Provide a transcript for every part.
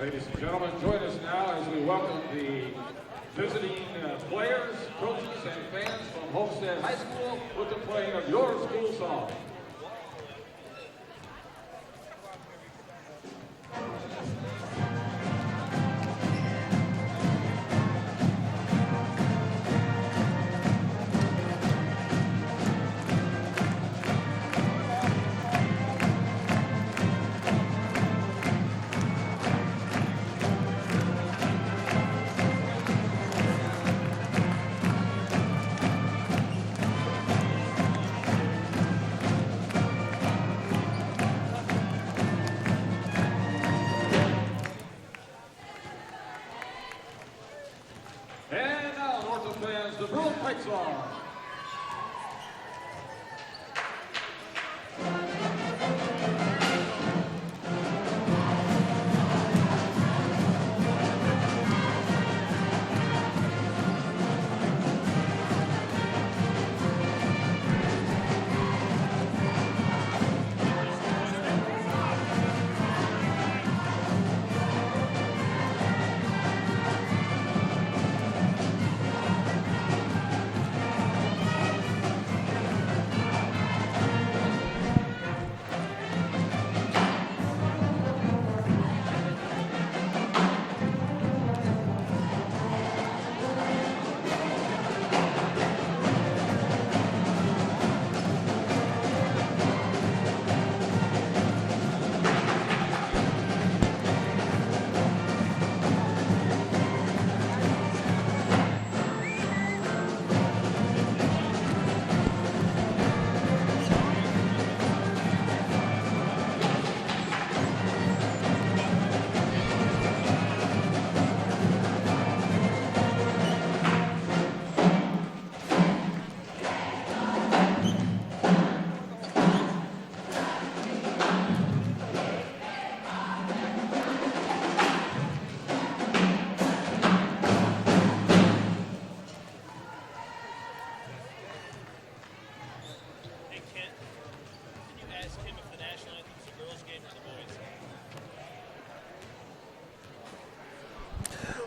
Ladies and gentlemen, join us now as we welcome the visiting players, coaches, and fans from Homestead High School with the playing of your school song. And now, Northrop fans, the Bruin fight song.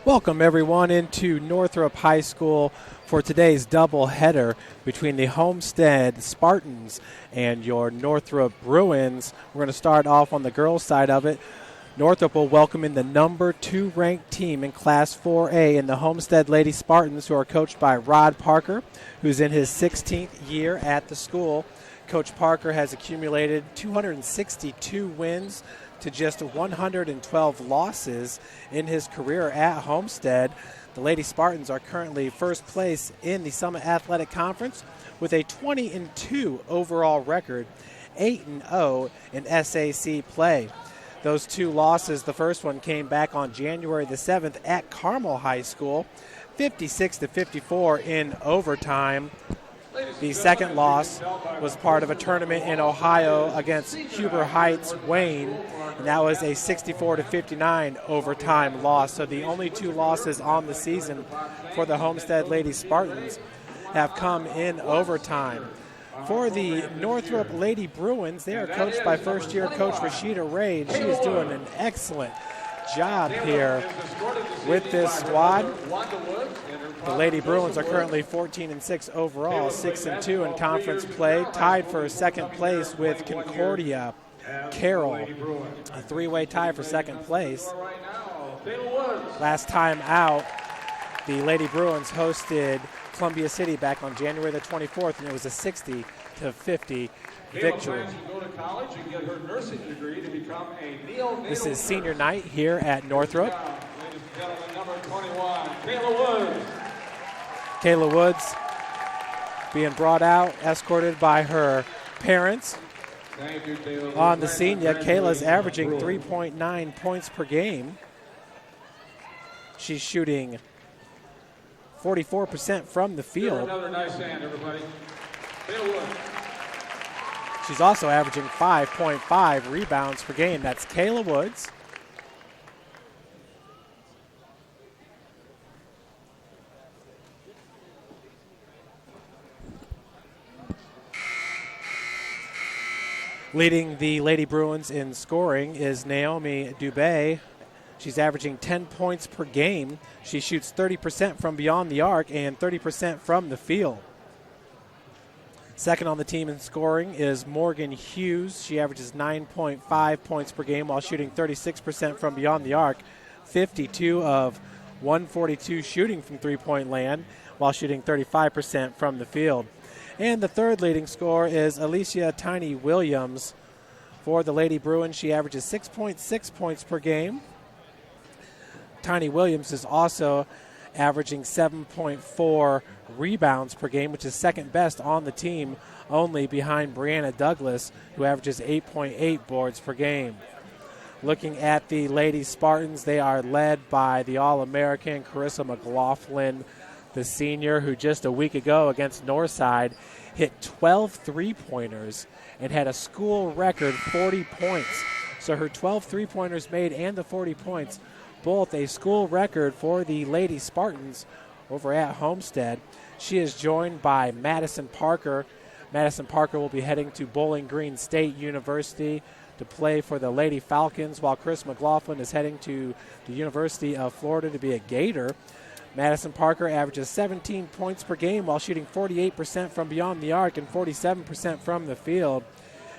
Welcome everyone into Northrop High School for today's doubleheader between the Homestead Spartans and your Northrop Bruins. We're going to start off on the girls' side of it. Northrop will welcome in the number 2 ranked team in Class 4A in the Homestead Lady Spartans, who are coached by Rod Parker, who's in his 16th year at the school. Coach Parker has accumulated 262 wins to just 112 losses in his career at Homestead. The Lady Spartans are currently first place in the Summit Athletic Conference with a 20-2 overall record, 8-0 in SAC play. Those 2 losses, the first one came back on January the 7th at Carmel High School, 56-54 in overtime. The second loss was part of a tournament in Ohio against Huber Heights Wayne, and that was a 64-59 overtime loss. So the only 2 losses on the season for the Homestead Lady Spartans have come in overtime. For the Northrop Lady Bruins, they are coached by first-year coach Rashida Ray. She is doing an excellent job here with this squad. The Lady Bruins are currently 14-6 overall, 6-2 in conference play, tied for second place with Concordia Carroll. A 3-way tie for second place. Last time out, the Lady Bruins hosted Columbia City back on January the 24th, and it was a 60-50 victory. This is senior night here at Northrop. Ladies and gentlemen, number 21, Kayla Woods. Kayla Woods being brought out, escorted by her parents. Thank you, Kayla. On the scene yet, Kayla's averaging 3.9 points per game. She's shooting 44% from the field. Another nice hand, everybody. Kayla Woods. She's also averaging 5.5 rebounds per game. That's Kayla Woods. Leading the Lady Bruins in scoring is Naomi Dubé She's averaging 10 points per game. She shoots 30% from beyond the arc and 30% from the field. Second on the team in scoring is Morgan Hughes. She averages 9.5 points per game while shooting 36% from beyond the arc, 52 of 142 shooting from three-point land while shooting 35% from the field. And the third leading scorer is Alicia Tiny Williams. For the Lady Bruins, she averages 6.6 points per game. Tiny Williams is also averaging 7.4 rebounds per game, which is second best on the team, only behind Brianna Douglas, who averages 8.8 boards per game. Looking at the Lady Spartans, they are led by the All-American Carissa McLaughlin, the senior, who just a week ago against Northside hit 12 three-pointers and had a school record 40 points. So her 12 three-pointers made and the 40 points, both a school record for the Lady Spartans over at Homestead. She is joined by Madison Parker. Madison Parker will be heading to Bowling Green State University to play for the Lady Falcons, while Chris McLaughlin is heading to the University of Florida to be a Gator. Madison Parker averages 17 points per game while shooting 48% from beyond the arc and 47% from the field.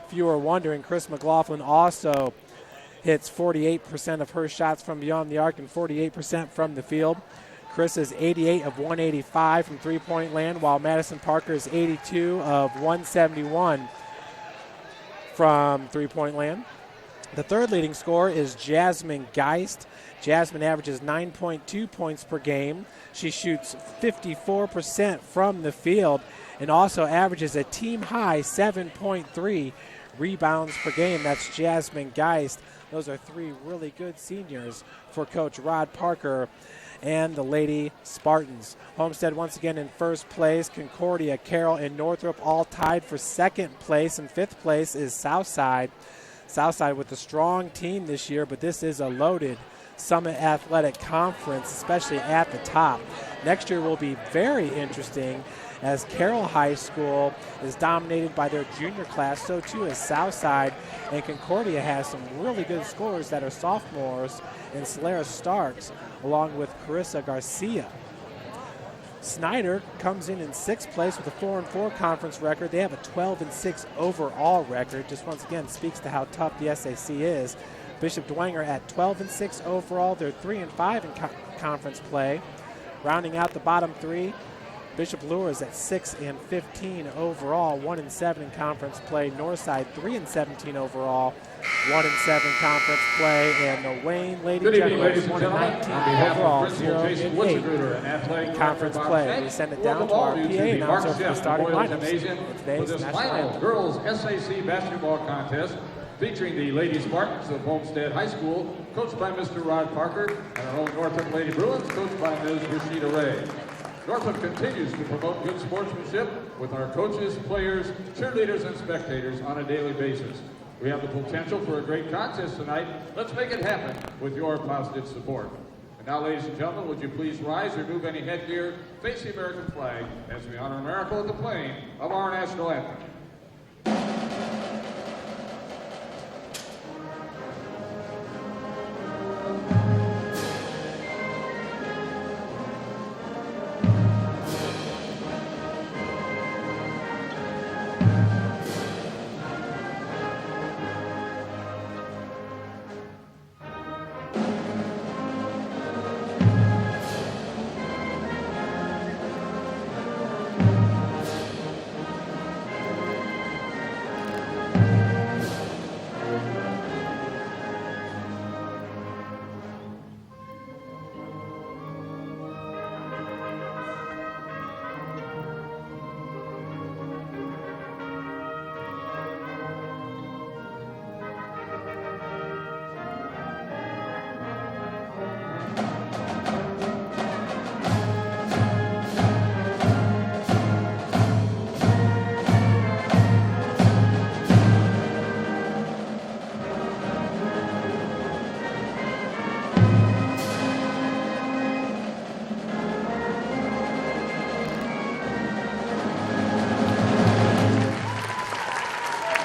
If you were wondering, Chris McLaughlin also hits 48% of her shots from beyond the arc and 48% from the field. Chris is 88 of 185 from three-point land, while Madison Parker is 82 of 171 from three-point land. The third leading scorer is Jasmine Geist. Jasmine averages 9.2 points per game. She shoots 54% from the field and also averages a team-high 7.3 rebounds per game. That's Jasmine Geist. Those are three really good seniors for Coach Rod Parker and the Lady Spartans. Homestead once again in first place. Concordia, Carroll, and Northrop all tied for second place. And fifth place is Southside. Southside with a strong team this year, but this is a loaded Summit Athletic Conference, especially at the top. Next year will be very interesting as Carroll High School is dominated by their junior class, so too is Southside, and Concordia has some really good scorers that are sophomores in Solera Starks, along with Carissa Garcia. Snyder comes in sixth place with a 4-4 conference record. They have a 12-6 overall record. Just once again speaks to how tough the SAC is. Bishop Dwenger at 12-6 overall. They're 3-5 in conference play. Rounding out the bottom three, Bishop Lure is at 6-15 overall, 1-7 in conference play. Northside 3-17 overall, 1-7 conference play, and the Wayne Lady Generals 1-19 overall, 0-8 in conference play. We send it down to our PA announcer for the starting lineups in today's national anthem. Girls SAC basketball contest featuring the Lady Spartans of Homestead High School, coached by Mr. Rod Parker, and our own Northrop Lady Bruins, coached by Ms. Rashida Ray. Northrop continues to promote good sportsmanship with our coaches, players, cheerleaders, and spectators on a daily basis. We have the potential for a great contest tonight. Let's make it happen with your positive support. And now, ladies and gentlemen, would you please rise, remove any headgear, face the American flag as we honor America with the playing of our national anthem.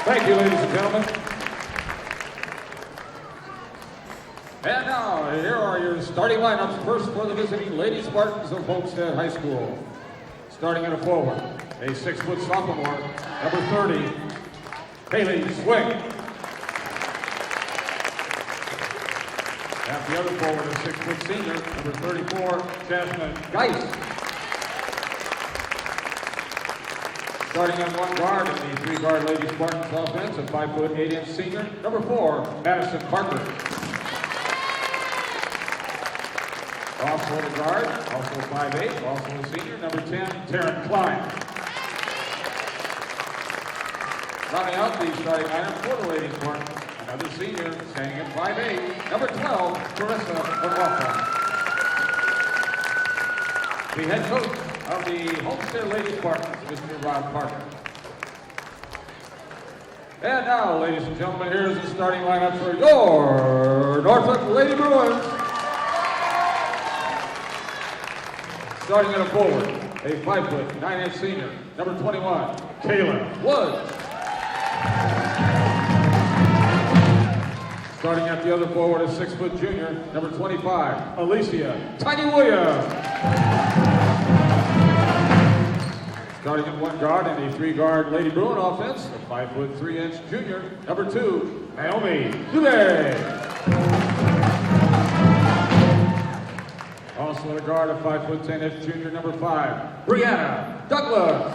Thank you, ladies and gentlemen. And now, starting lineups. First for the visiting Lady Spartans of Homestead High School. Starting at a forward, a 6-foot sophomore, number 30, Haley Swing. At the other forward, a 6-foot senior, number 34, Jasmine Geis. Starting on one guard in the 3-guard Lady Spartans offense, a 5-foot 8-inch senior, number 4, Madison Parker. Also a guard, also 5'8", also a senior, number 10, Taryn Klein. Rounding out the starting lineup for the Lady Spartans, another senior, standing at 5'8", number 12, Carissa McLaughlin. The head coach of the Homestead Lady Spartans, Mr. Rod Parker. And now, ladies and gentlemen, here's the starting lineup for your Northrop Lady Bruins. Starting at a forward, a 5', 9-inch senior, number 21, Kayla Woods. Starting at the other forward, a 6-foot junior, number 25, Alicia Tiny Williams. Starting at one guard in a 3-guard Lady Bruin offense, a 5', 3-inch junior, number 2, Naomi Dubé. Also at a guard, a 5', 10-inch junior, number 5, Brianna Douglas.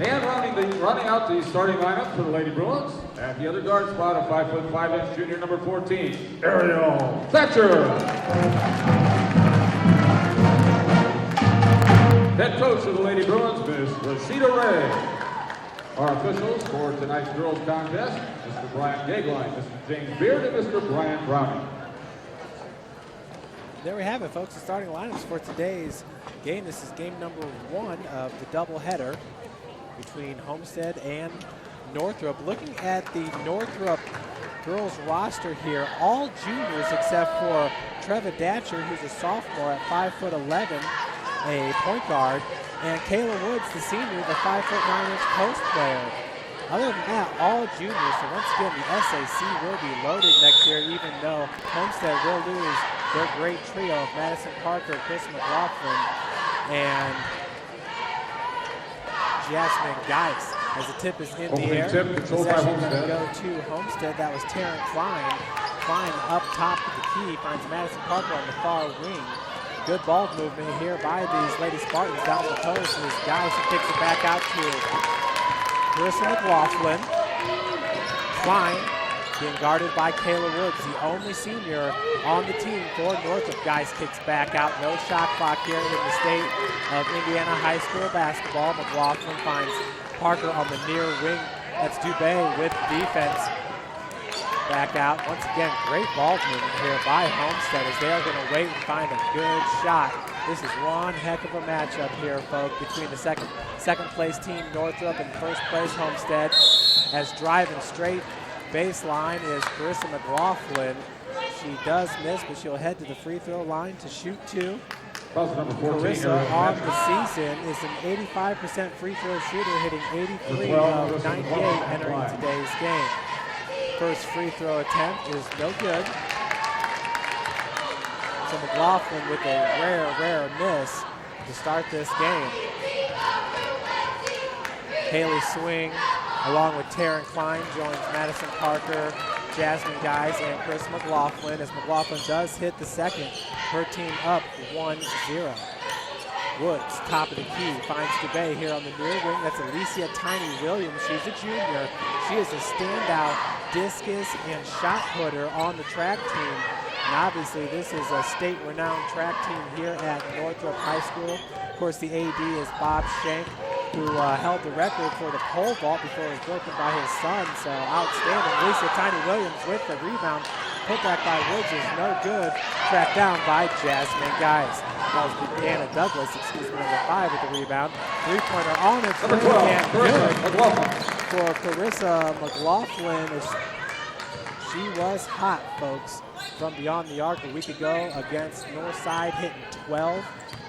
And rounding out the starting lineup for the Lady Bruins, at the other guard spot, a 5', 5-inch junior, number 14, Ariel Thatcher. Head coach of the Lady Bruins, Ms. Rashida Ray. Our officials for tonight's girls contest, Mr. Brian Gagline, Mr. James Beard, and Mr. Brian Browning. There we have it, folks, the starting lineups for today's game. This is game number 1 of the doubleheader between Homestead and Northrop. Looking at the Northrop girls roster here, all juniors except for Treva Datcher, who's a sophomore at 5'11", a point guard, and Kayla Woods, the senior, the 5'9" post player. Other than that, all juniors. So once again, the SAC will be loaded next year, even though Homestead will lose their great trio of Madison Parker, Chris McLaughlin, and Jasmine Geis. As the tip is in the air, possession going to go to Homestead. That was Taryn Klein. Klein up top with the key, finds Madison Parker on the far wing. Good ball movement here by these Lady Spartans down the post, and this Geis who kicks it back out to Carissa McLaughlin. Klein being guarded by Kayla Woods, the only senior on the team for Northrop. Geis kicks back out. No shot clock here in the state of Indiana high school basketball. McLaughlin finds Parker on the near wing. That's Dubé with defense. Back out. Once again, great ball movement here by Homestead as they are going to wait and find a good shot. This is one heck of a matchup here, folks, between the second place team Northrop and first place Homestead. As driving straight baseline is Carissa McLaughlin. She does miss, but she'll head to the free throw line to shoot 2. Carissa on the season is an 85% free throw shooter, hitting 83 of 98 entering today's game. First free throw attempt is no good. So McLaughlin with a rare miss to start this game. Haley Swing, along with Taryn Klein, joins Madison Parker, Jasmine Geis, and Chris McLaughlin. As McLaughlin does hit the second, her team up 1-0. Woods, top of the key, finds Dubé here on the near wing. That's Alicia Tiny Williams. She's a junior. She is a standout discus and shot putter on the track team. And obviously this is a state-renowned track team here at Northrop High School. Of course, the AD is Bob Schenk, who held the record for the pole vault before it was broken by his son. So outstanding. Alicia Tiny Williams with the rebound. Put back by Woods is no good. Tracked down by Jasmine Geis. That was Brianna Douglas, number 5 with the rebound. Three-pointer on its way and good for Carissa McLaughlin. She was hot, folks, from beyond the arc a week ago against Northside, hitting 12.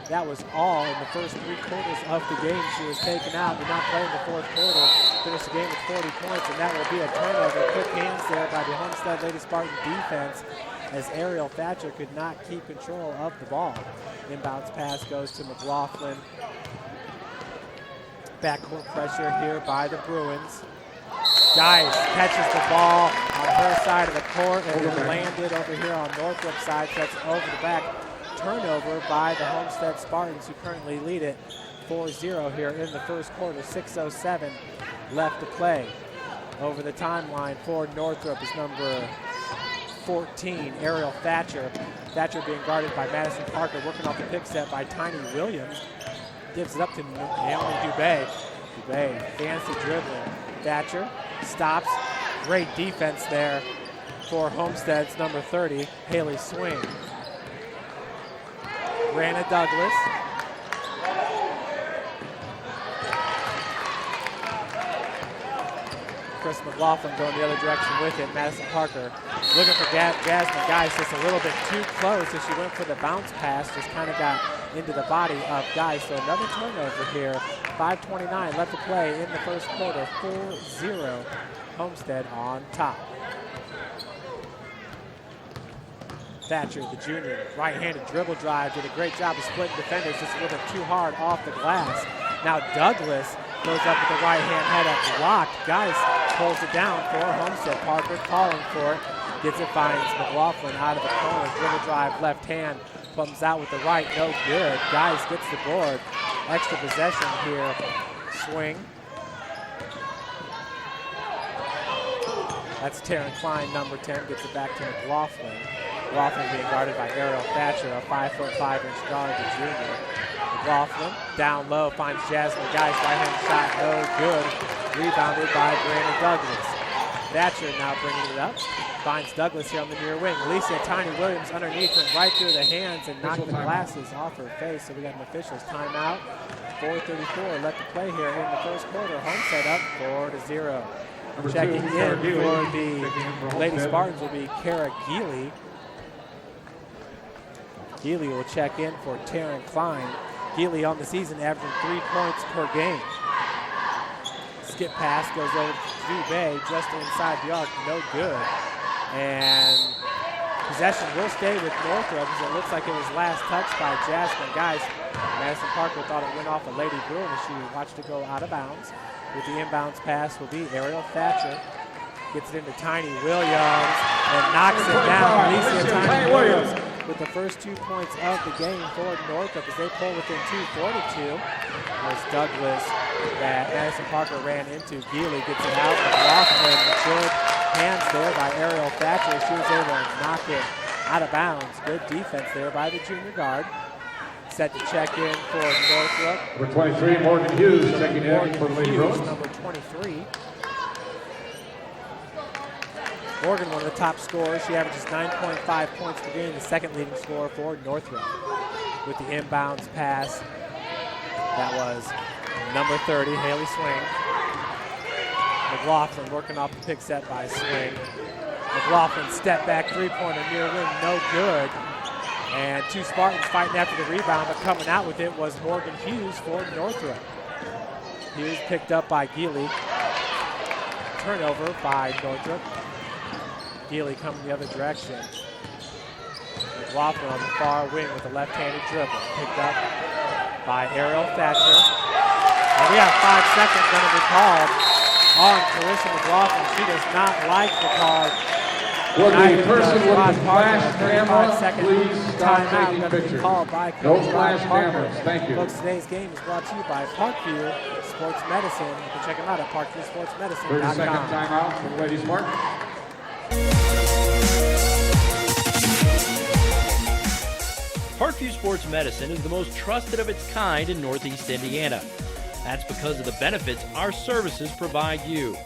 That was all in the first 3 quarters of the game. She was taken out, did not play in the fourth quarter. Finished the game with 40 points, and that will be a turnover. Quick hands there by the Homestead Lady Spartan defense as Ariel Thatcher could not keep control of the ball. Inbounds pass goes to McLaughlin. Backcourt pressure here by the Bruins. Geis catches the ball on her side of the court and then landed over here on Northrop's side. That's over the back. Turnover by the Homestead Spartans, who currently lead it 4-0 here in the first quarter. 6:07 left to play. Over the timeline for Northrop is number 14, Ariel Thatcher. Thatcher being guarded by Madison Parker, working off the pick set by Tiny Williams. Gives it up to Naomi Dubé. Dubé, fancy dribbling. Thatcher stops. Great defense there for Homestead's number 30, Haley Swing. Rana Douglas. Chris McLaughlin going the other direction with it. Madison Parker looking for Jasmine Geis, just a little bit too close as she went for the bounce pass, just kind of got into the body of Geis. So another turnover here. 5:29 left to play in the first quarter. 4-0 Homestead on top. Thatcher, the junior, right-handed dribble drive, did a great job of splitting defenders, just a little bit too hard off the glass. Now Douglas goes up with the right-hand head-up block. Geis pulls it down for Homestead. Parker calling for it. Gets it, finds McLaughlin out of the corner. Dribble drive, left hand, comes out with the right, no good. Geis gets the board. Extra possession here. Swing. That's Taryn Klein, number 10, gets it back to McLaughlin. McLaughlin being guarded by Ariel Thatcher, a 5'5" guard, the junior. McLaughlin down low, finds Jasmine Geis, right-hand shot, no good. Rebounded by Brandon Douglas. Thatcher now bringing it up. Finds Douglas here on the near wing. Alicia Tiny Williams underneath, went right through the hands and knocked the glasses off her face. So we got an official's timeout. 4:34 left to play here in the first quarter. Homestead up 4-0. Checking in for the Lady Spartans will be Kara Geely. Geely will check in for Taryn Klein. Geely on the season averaging 3 points per game. Skip pass goes over to Dubé just inside the arc, no good. And possession will stay with Northrop because it looks like it was last touched by Jasmine Geis. Madison Parker thought it went off a Lady Bruin as she watched it go out of bounds. With the inbounds pass will be Ariel Thatcher. Gets it into Tiny Williams and knocks it down. Alicia Tiny Williams with the first 2 points of the game for Northrop as they pull within 2:42. As Douglas that Madison Parker ran into. Geely gets it out. McLaughlin, good hands there by Ariel Thatcher. She was able to knock it out of bounds. Good defense there by the junior guard. Set to check in for Northrop. Number 23, Morgan Hughes checking in for the Lady Bruins. Number 23. Morgan, one of the top scorers. She averages 9.5 points per game, the second leading scorer for Northrop. With the inbounds pass, that was number 30, Haley Swing. McLaughlin working off the pick set by Swing. McLaughlin step back three-pointer near wing, no good. And two Spartans fighting after the rebound, but coming out with it was Morgan Hughes for Northrop. Hughes picked up by Geely. Turnover by Northrop. Geely coming the other direction. McLaughlin on the far wing with a left-handed dribble. Picked up by Ariel Thatcher. And we have 5 seconds going to be called on Carissa McLaughlin. She does not like the call. Will the person with the flash camera please stop timeout taking going to be pictures? called by No Coach flash Rod Parker. cameras. Thank you. Folks, today's game is brought to you by Parkview Sports Medicine. You can check them out at 30-second parkviewsportsmedicine.com. timeout for the Lady Spartans. Parkview Sports Medicine is the most trusted of its kind in Northeast Indiana. That's because of the benefits our services provide you.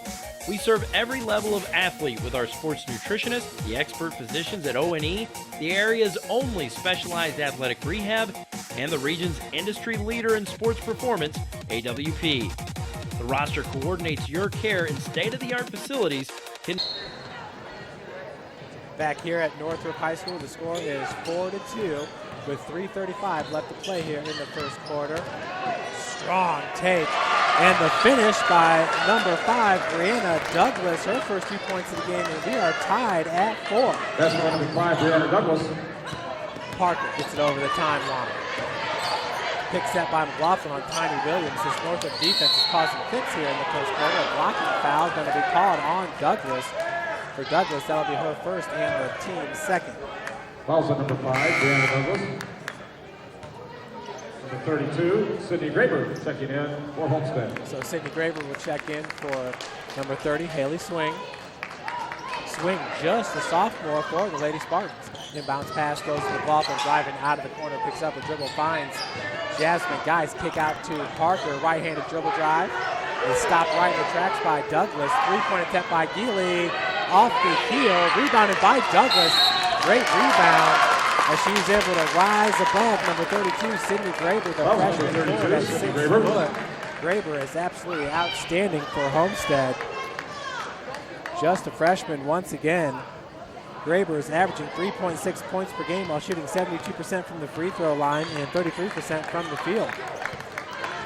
We serve every level of athlete with our sports nutritionists, the expert physicians at O&E, the area's only specialized athletic rehab, and the region's industry leader in sports performance, AWP. The roster coordinates your care in state-of-the-art facilities. Back here at Northrop High School, the score is 4-2. with 3:35 left to play here in the first quarter. Strong take. And the finish by number 5, Brianna Douglas, her first 2 points of the game, and we are tied at 4. That's number 5, Brianna Douglas. Parker gets it over the timeline. Pick set by McLaughlin on Tiny Williams. This Northrop defense is causing fits here in the first quarter. A blocking foul going to be called on Douglas. For Douglas, that'll be her first and the team's second. Fouls on number 5, Brianna Douglas. Number 32, Sydney Graber checking in for Homestead. So Sydney Graber will check in for number 30, Haley Swing. Swing, just a sophomore for the Lady Spartans. Inbounds pass goes to McLaughlin, driving out of the corner, picks up a dribble, finds Jasmine. Guys kick out to Parker, right-handed dribble drive. Is stopped right in the tracks by Douglas. Three-point attempt by Geely, off the heel, rebounded by Douglas. Great rebound as she's able to rise above number 32, Sydney Graber, the freshman forward at 6 foot. Graber is absolutely outstanding for Homestead. Just a freshman once again. Graber is averaging 3.6 points per game while shooting 72% from the free throw line and 33% from the field.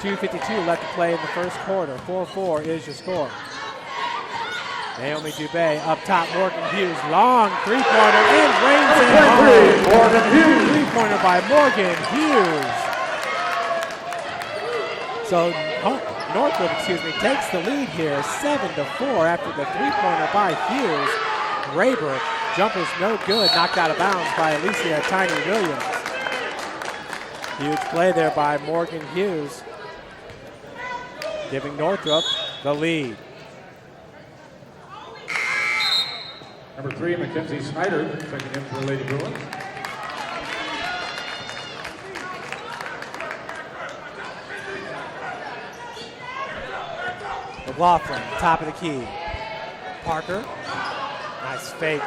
2:52 left to play in the first quarter. 4-4 is your score. Naomi Dubé up top, Morgan Hughes, long three-pointer, and rains it home. Morgan Hughes. Three-pointer by Morgan Hughes. So Northrop, takes the lead here, 7-4 after the three-pointer by Hughes. Graber, jumper's no good, knocked out of bounds by Alicia Tiny Williams. Huge play there by Morgan Hughes, giving Northrop the lead. Number 3, Mackenzie Snyder checking in for the Lady Bruins. McLaughlin, top of the key. Parker, nice fake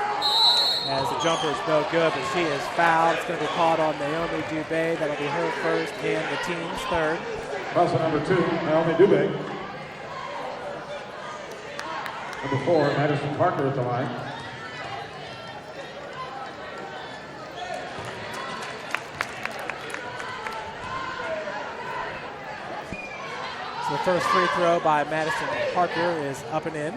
as the jumper is no good, but she is fouled. It's going to be called on Naomi Dubé. That'll be her first and the team's third. Also number 2, Naomi Dubé. Number 4, Madison Parker at the line. So the first free throw by Madison Parker is up and in.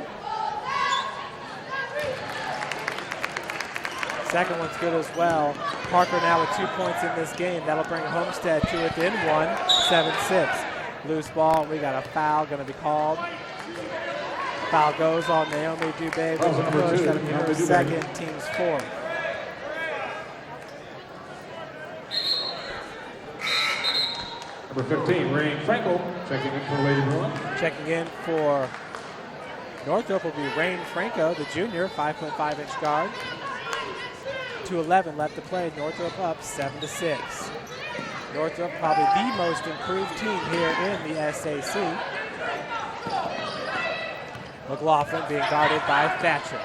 Second one's good as well. Parker now with 2 points in this game. That'll bring Homestead to within 7-6. Loose ball. We got a foul going to be called. Foul goes on Naomi Dubé with the push. That'll be her second, team's fourth. Number 15, Rain Frankel checking in for Lady Bruins. Checking in for Northrop will be Rain Franco, the junior, 5'5" guard. 2:11 left to play. Northrop up 7-6. Northrop probably the most improved team here in the SAC. McLaughlin being guarded by Thatcher.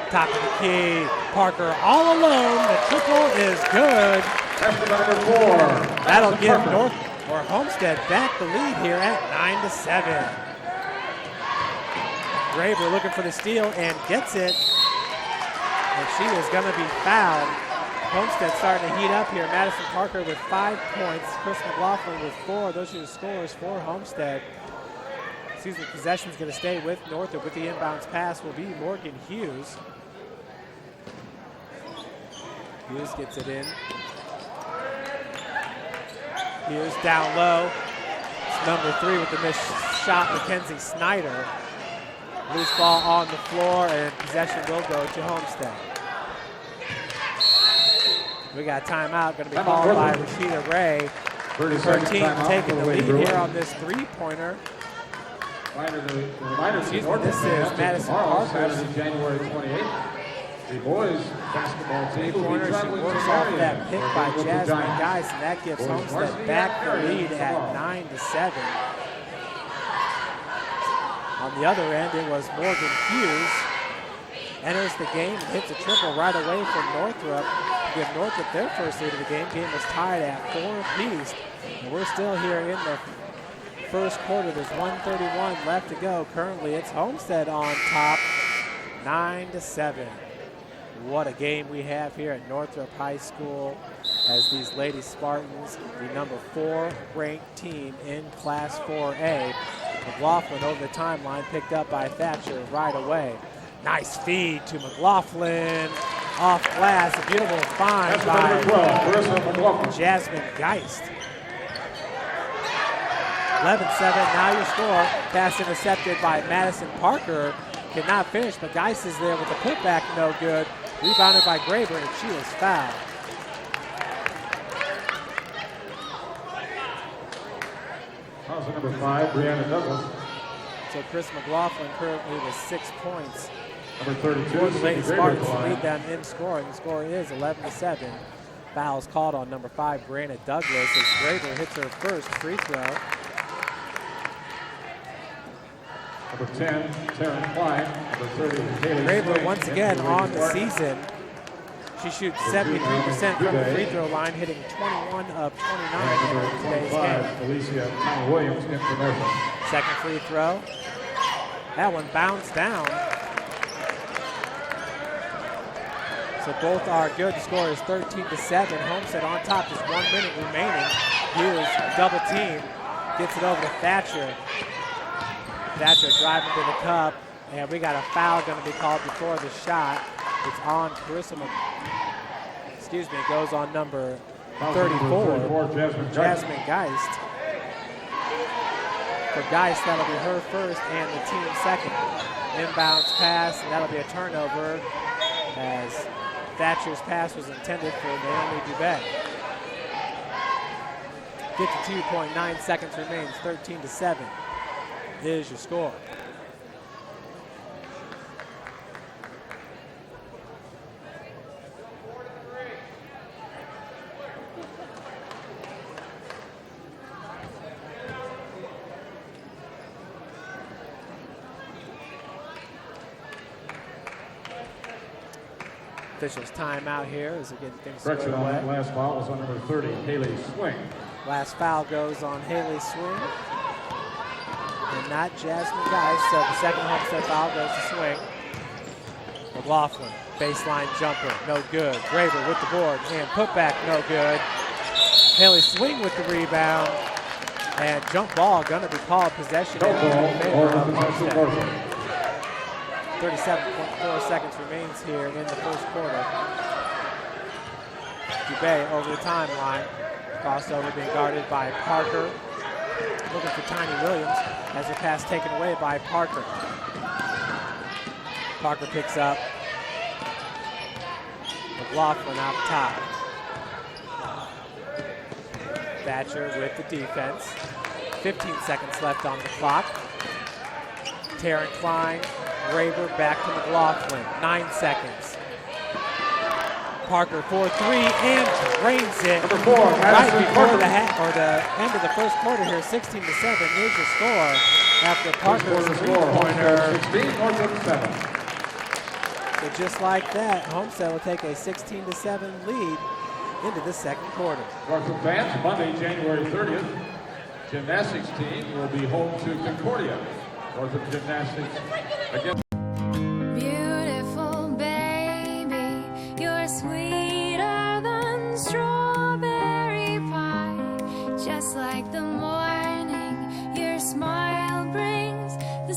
Top of the key. Parker all alone. The triple is good. After number 4. That'll give Northrop or Homestead back the lead here at 9-7. Graber looking for the steal and gets it. And she is going to be fouled. Homestead starting to heat up here. Madison Parker with 5 points. Chris McLaughlin with 4. Those are the scores for Homestead. Possession's going to stay with Northrop. With the inbounds pass will be Morgan Hughes. Hughes gets it in. Hughes down low. It's number 3 with the missed shot, Mackenzie Snyder. Loose ball on the floor, and possession will go to Homestead. We got a timeout going to be called by Rashida Ray. Her team taking the lead here on this three-pointer. This is Madison Parker. Saturday, January 28th. The boys basketball team will be She traveling works to off Marion that pick for by the Jasmine Giants. Geis, and that gives Homestead back the lead at 9-7. On the other end, it was Morgan Hughes. Enters the game and hits a triple right away from Northrop to give Northrop their first lead of the game. Game was tied at 4 apiece. And we're still here in the first quarter. There's 1:31 left to go. Currently, it's Homestead on top, 9-7. What a game we have here at Northrop High School. as these Lady Spartans, the number 4 ranked team in Class 4A. McLaughlin over the timeline, picked up by Thatcher right away. Nice feed to McLaughlin. Off glass, a beautiful find by 12, Jasmine Geist. 11-7, now your score. Pass intercepted by Madison Parker. Cannot finish, but Geist is there with the putback, no good. Rebounded by Graber, and she was fouled. Fouls number 5, Brianna Douglas. So Chris McLaughlin currently with 6 points. Number 32, The Lady Cindy Spartans Graber. lead them in scoring. The score is 11-7. Fouls called on number 5, Brianna Douglas, as Graber hits her first free throw. Number 10, Taryn Klein. Number 30, Haley Graber Swing. once again And on the Spartans. season. She shoots 73% from the free throw line, hitting 21 of 29 Number in today's 25, game. Alicia Connie Williams in for Northrop. Second free throw. That one bounced down. So both are good. The score is 13-7. Homestead on top, just 1 minute remaining. Hughes, double team, gets it over to Thatcher. Thatcher driving to the cup, and we got a foul going to be called before the shot. It's on it goes on number 34, Jasmine Geist. For Geist, that'll be her first and the team second. Inbounds pass, and that'll be a turnover as Thatcher's pass was intended for Naomi Dubé. 52.9 seconds remains, 13-7 is your score. Officials timeout here as they're getting things squared Correction on that away. last foul was on number 30, Haley Swing. Last foul goes on Haley Swing. And not Jasmine Geist, so the second Homestead foul goes to Swing. McLaughlin, baseline jumper, no good. Graber with the board and putback, no good. Haley Swing with the rebound. And jump ball gonna be called possession in favor of Homestead. 37.4 seconds remains here in the first quarter. Dubé over the timeline. Crossover being guarded by Parker. Looking for Tiny Williams as the pass taken away by Parker. Parker picks up. McLaughlin out top. Thatcher with the defense. 15 seconds left on the clock. Taryn Klein. Graber back to McLaughlin. 9 seconds. Parker for 3 and drains it. Number 4, Right Madison before Parker. the end of the first quarter here, 16-7 is your score after Parker's First quarter score, three-pointer. Homestead 16, Northrop 7. So just like that, Homestead will take a 16-7 lead into the second quarter. Northrop fans, Monday, January 30th, gymnastics team will be home to Concordia. Northrop Gymnastics against. Beautiful baby, you're sweeter than strawberry pie. Just like the morning, your smile brings the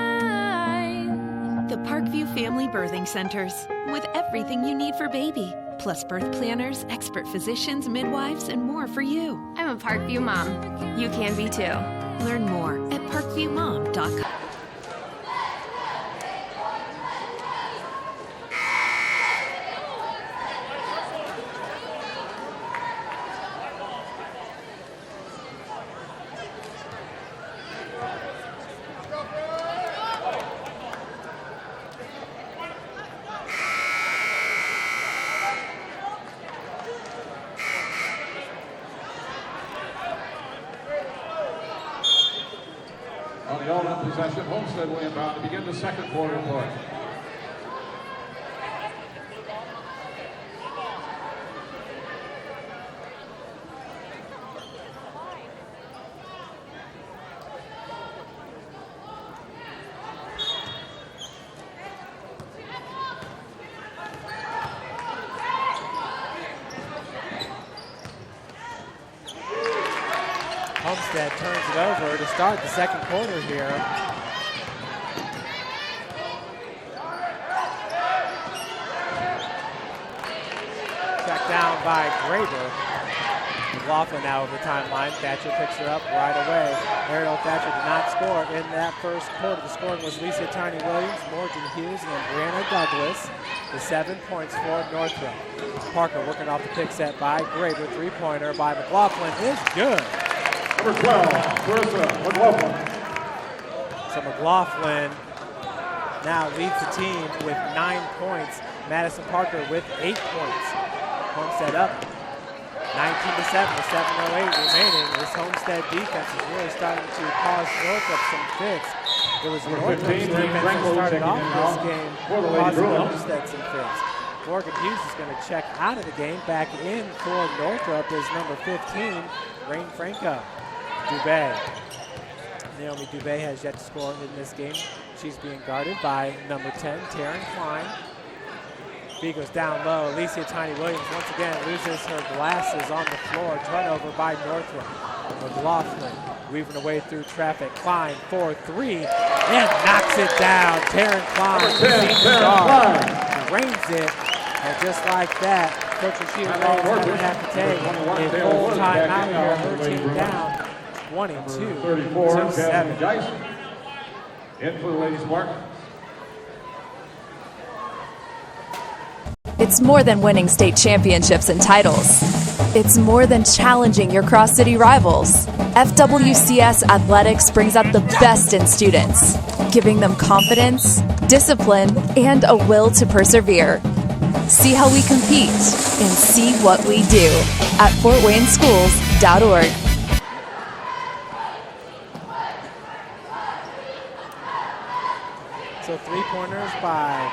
sunshine. The Parkview Family Birthing Centers, with everything you need for baby, plus birth planners, expert physicians, midwives, and more for you. I'm a Parkview mom. You can be too. Learn more at parkviewmom.com. On the all-in possession, Homestead will inbound to begin the second quarter play. Homestead turns it over to start the second quarter here. Checked down by Graber. McLaughlin now over the timeline. Thatcher picks her up right away. Ariel Thatcher did not score in that first quarter. The scoring was Lisa Tiny Williams, Morgan Hughes, and Brianna Douglas. The 7 points for Northrop. Parker working off the pick set by Graber. Three-pointer by McLaughlin is good. Number 12, Clarissa McLaughlin. So McLaughlin now leads the team with 9 points. Madison Parker with 8 points. Homestead up 19-7 with 7:08 remaining. This Homestead defense is really starting to cause Northrop some fits. It was Northrop's defense that started off this game causing Homestead some fits. Morgan Hughes is going to check out of the game. Back in for Northrop is number 15, Rain Franco. Dubé. Naomi Dubé has yet to score in this game. She's being guarded by number 10, Taryn Klein. B goes down low. Alicia Tiny Williams once again loses her glasses on the floor. Turnover by Northrop. McLaughlin weaving away through traffic. Klein 4-3 and knocks it down. Taryn Klein, senior star, rains it. And just like that, Coach Rashida Ray would have to take a full timeout here. Her team down 22-7. In for the Lady Spartans. It's more than winning state championships and titles. It's more than challenging your cross-city rivals. FWCS Athletics brings out the best in students, giving them confidence, discipline, and a will to persevere. See how we compete and see what we do at fortwayneschools.org. So three-pointers by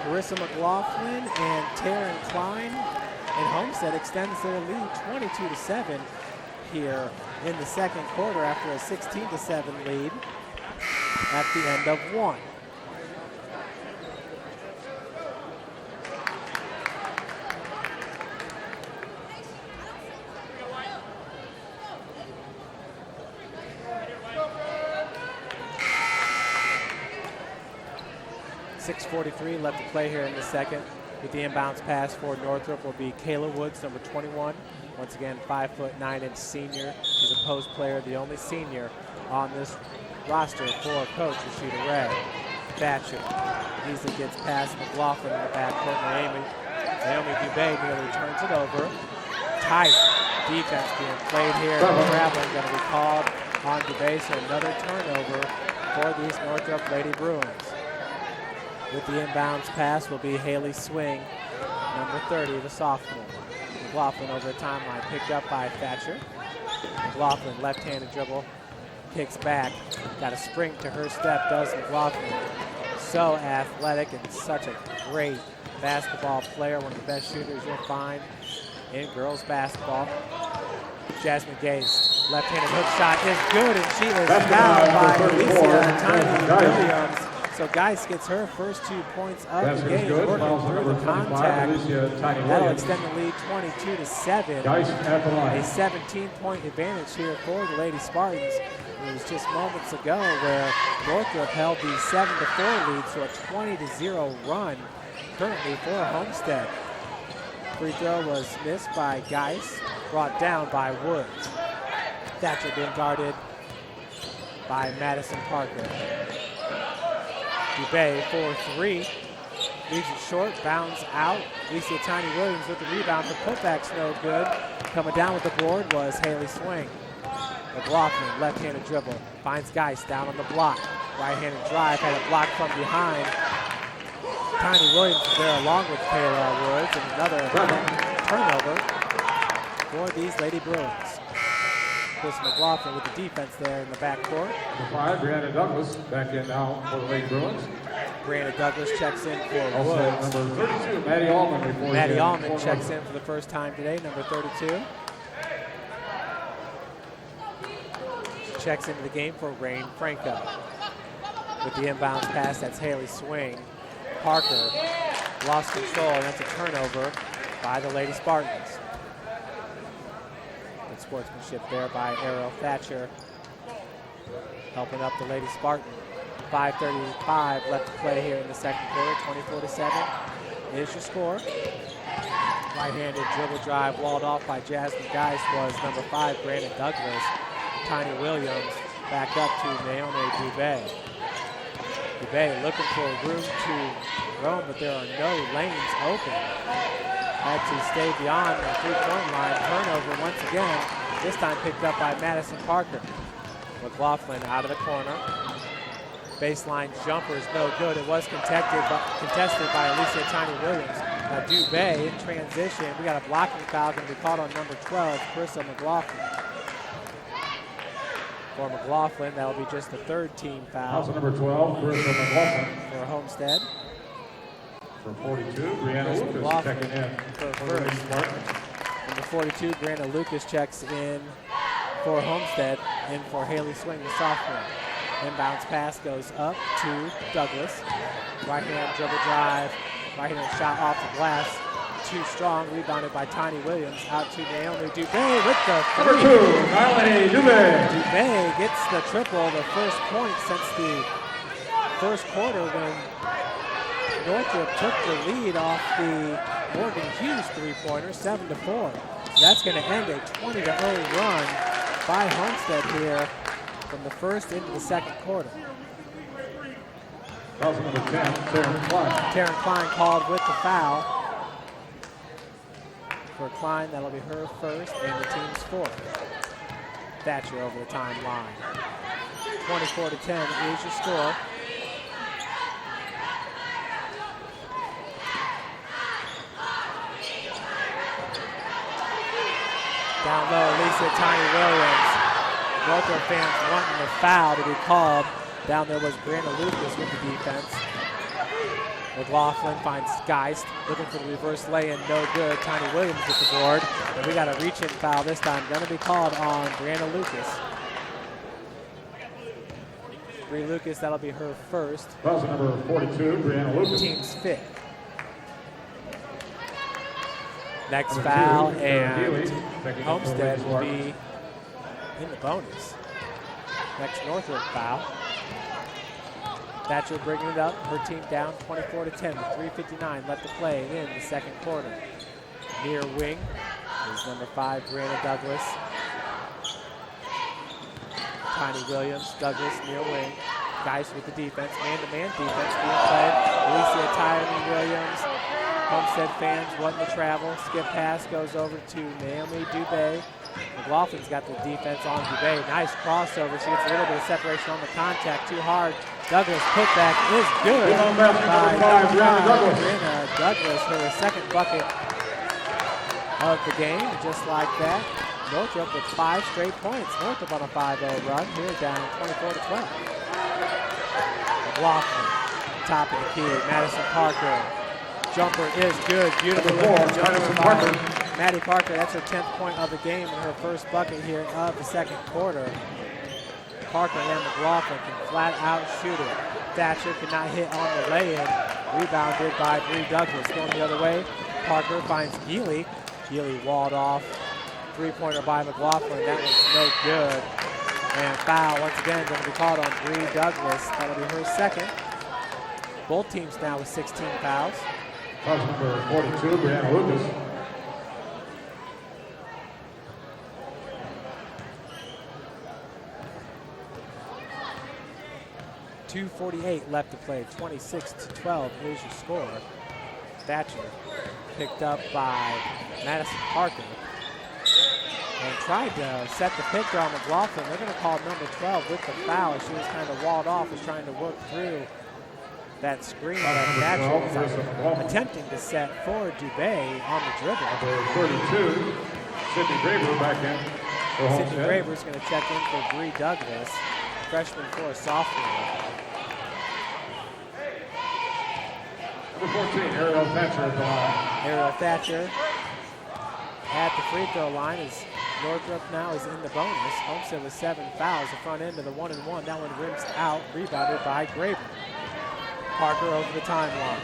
Carissa McLaughlin and Taryn Klein, and Homestead extends their lead 22-7 here in the second quarter after a 16-7 lead at the end of one. .6:43 left to play here in the second. With the inbounds pass for Northrop will be Kayla Woods, number 21. Once again, 5'9" senior. She's a post player, the only senior on this roster for Coach Rashida Ray. Thatcher easily gets past McLaughlin in the backcourt. Naomi Dubé nearly turns it over. Tight defense being played here. Traveling going to be called on Dubé, so another turnover for these Northrop Lady Bruins. With the inbounds pass will be Haley Swing, number 30, the sophomore. McLaughlin over the timeline, picked up by Thatcher. McLaughlin, left-handed dribble, kicks back. Got a spring to her step, does McLaughlin. So athletic and such a great basketball player, one of the best shooters you'll find in girls basketball. Jasmine Gase, left-handed hook shot is good, and she is fouled by Alicia Tiny Williams. So Geis gets her first 2 points of the game, working through the contact. That'll extend the lead 22-7. A 17-point advantage here for the Lady Spartans. It was just moments ago where Northrop held the 7-4 lead, so a 20-0 run currently for Homestead. Free throw was missed by Geis, brought down by Woods. Thatcher being guarded by Madison Parker. Dubé 4-3, leaves it short, bounds out. Lisa Tiny Williams with the rebound. The putback's no good. Coming down with the board was Haley Swing. McLaughlin, left-handed dribble, finds Geis down on the block. Right-handed drive, had a block from behind. Tiny Williams is there along with Kayla Woods, and another turnover for these Lady Bruins. Chris McLaughlin with the defense there in the backcourt. Number 5, Brianna Douglas back in now for the Lady Bruins. Brianna Douglas checks in for Also, Woods. number 32, Maddie Allman. Maddie Allman checks in for the first time today, number 32. Checks into the game for Rain Franco. With the inbounds pass, that's Haley Swing. Parker lost control, and that's a turnover by the Lady Spartans. It's sportsmanship there by Ariel Thatcher, helping up the Lady Spartan. 5:35 left to play here in the second quarter. 24-7 is your score. Right-handed dribble drive walled off by Jasmine Geist was number 5, Brandon Douglas. Tiny Williams back up to Naomi Dubé. Dubé looking for room to roam, but there are no lanes open. Had to stay beyond the three-point line. Turnover once again, this time picked up by Madison Parker. McLaughlin out of the corner. Baseline jumper is no good. It was contested by Alicia Tiny Williams. Now Dubé in transition. We got a blocking foul going to be called on number 12, Carissa McLaughlin. For McLaughlin, that'll be just the third team foul. Foul number 12, Carissa McLaughlin. For Homestead. For 42, Brianna Lucas McLaughlin checking in. For first. Number 42, Brianna Lucas checks in for Homestead and for Haley Swing, the sophomore. Inbounds pass goes up to Douglas. Right-hand dribble drive. Right-hand shot off the glass. Too strong. Rebounded by Tiny Williams. Out to Naomi Dubé with the three. Number 2, Naomi Dubé. Dubé gets the triple, the first point since the first quarter when Northrop took the lead off the Morgan Hughes three-pointer, 7-4. So that's going to end a 20-0 run by Homestead here from the first into the second quarter. Foul number 10, Taryn Klein. Taryn Klein called with the foul. For Klein, that'll be her first and the team's fourth. Thatcher over the timeline. 24-10 is your score. Down low, Lisa Tiny Williams. Northrop fans wanting the foul to be called. Down there was Brianna Lucas with the defense. McLaughlin finds Geist, looking for the reverse lay-in, no good. Tiny Williams with the board. And we got a reach-in foul this time. Going to be called on Brianna Lucas. Bree Lucas, that'll be her first. Foul number 42, Brianna Lucas. Team's fifth. Next foul, and Homestead will be in the bonus. Next Northrop foul. Thatcher bringing it up. Her team down 24-10 with 3:59 left to play in the second quarter. Near wing is number 5, Brianna Douglas. Tiny Williams, Douglas near wing. Geist with the defense, man-to-man defense being played. Alicia Tiny Williams. Homestead fans wanting to travel. Skip pass goes over to Naomi Dubé. McLaughlin's got the defense on Dubé. Nice crossover. She gets a little bit of separation on the contact. Too hard. Douglas putback is good by Brianna Douglas. Her second bucket of the game. Just like that. Northrop with 5 straight points. Northrop on a 5-0 run. Here down 24-12. McLaughlin, top of the key. Madison Parker. Jumper is good. Beautiful looking jumper by Maddie Parker. That's her 10th point of the game and her first bucket here of the second quarter. Parker and McLaughlin can flat out shoot it. Thatcher cannot hit on the lay-in. Rebounded by Bree Douglas. Going the other way. Parker finds Geely. Geely walled off. Three-pointer by McLaughlin. That one's no good. And foul once again going to be called on Bree Douglas. That'll be her second. Both teams now with 16 fouls. Foul number 42, Brianna Lucas. .248 left to play. 26-12 is your score. Thatcher picked up by Madison Parker and tried to set the picture on McLaughlin. They're going to call number 12 with the foul. She was kind of walled off, was trying to work through that screen that Thatcher was attempting to set for Dubé on the dribble. Number 32, Sydney Graber back in for Homestead. Sydney Graber's going to check in for Bree Douglas, freshman for a sophomore. Number 14, Ariel Thatcher at the line. Ariel Thatcher at the free throw line as Northrop now is in the bonus. Homestead with 7 fouls. The front end of the 1-and-1. That one rims out, rebounded by Graber. Parker over the timeline.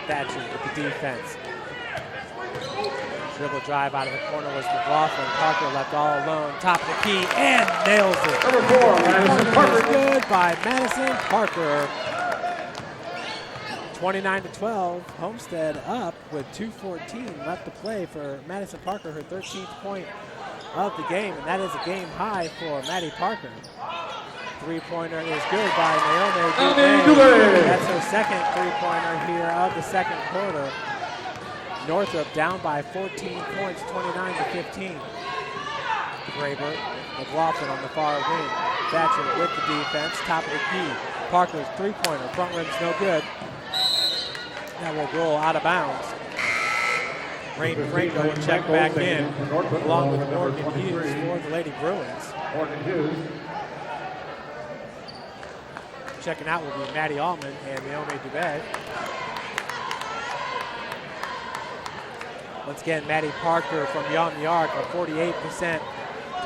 Thatcher with the defense. Dribble drive out of the corner was McLaughlin. Parker left all alone. Top of the key and nails it. Number 4, Madison Parker. Good by Madison Parker. 29-12. Homestead up with 2:14 left to play for Madison Parker, her 13th point of the game, and that is a game high for Maddie Parker. Three-pointer is good by Naomi Dubé. That's her second three-pointer here of the second quarter. Northrop down by 14 points, 29-15. Graber, McLaughlin on the far wing. Thatcher with the defense, top of the key. Parker's three-pointer, front rim's no good. That will roll out of bounds. Rain Franco will check back in, along with Morgan Hughes for the Lady Bruins. Morgan Hughes. Checking out will be Maddie Allman and Naomi Dubé. Once again, Maddie Parker from beyond the arc, a 48%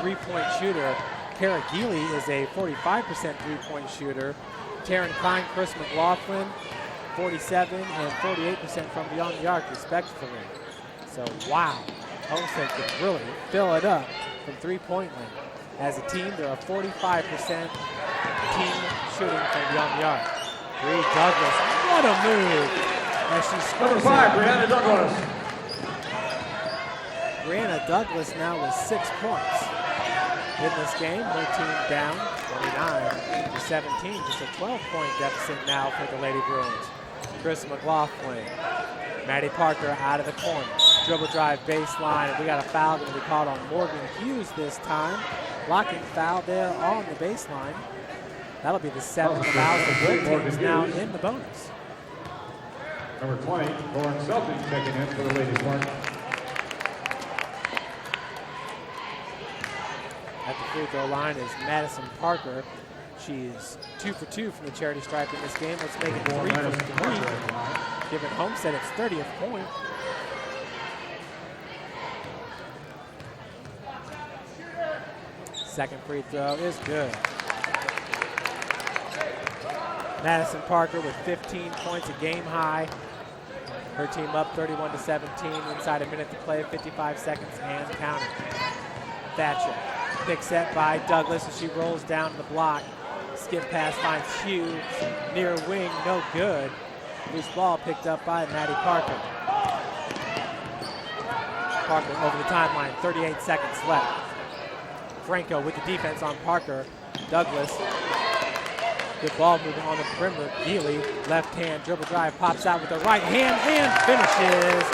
three-point shooter. Kara Geely is a 45% three-point shooter. Taryn Klein, Chris McLaughlin, 47 and 48% from beyond the arc, respectively. So, wow, Homestead can really fill it up from three-point land. As a team, they're a 45% team shooting from beyond the arc. Bree Douglas, what a move! As she scores. Number 5, Brianna Douglas. Brianna Douglas now with 6 points in this game. Her team down 29-17. Just a 12-point deficit now for the Lady Bruins. Chris McLaughlin, Maddie Parker out of the corner. Dribble drive baseline, and we got a foul going to be called on Morgan Hughes this time. Blocking foul there on the baseline. That'll be the 7th foul for both teams now in the bonus. Number 20, Lauren Selfie checking in for the Ladies' Mark. At the free throw line is Madison Parker. She's 2 for 2 from the charity stripe in this game. Let's make it 3 for 3. Giving Homestead its 30th point. Second free throw is good. Madison Parker with 15 points, a game high. Her team up 31-17, inside a minute to play, 55 seconds and counting. Thatcher, pick set by Douglas as she rolls down the block. Skip pass finds Hughes, near wing, no good. Loose ball picked up by Maddie Parker. Parker over the timeline, 38 seconds left. Franco with the defense on Parker. Douglas, good ball moving on the perimeter. Geely, left hand dribble drive, pops out with the right hand and finishes.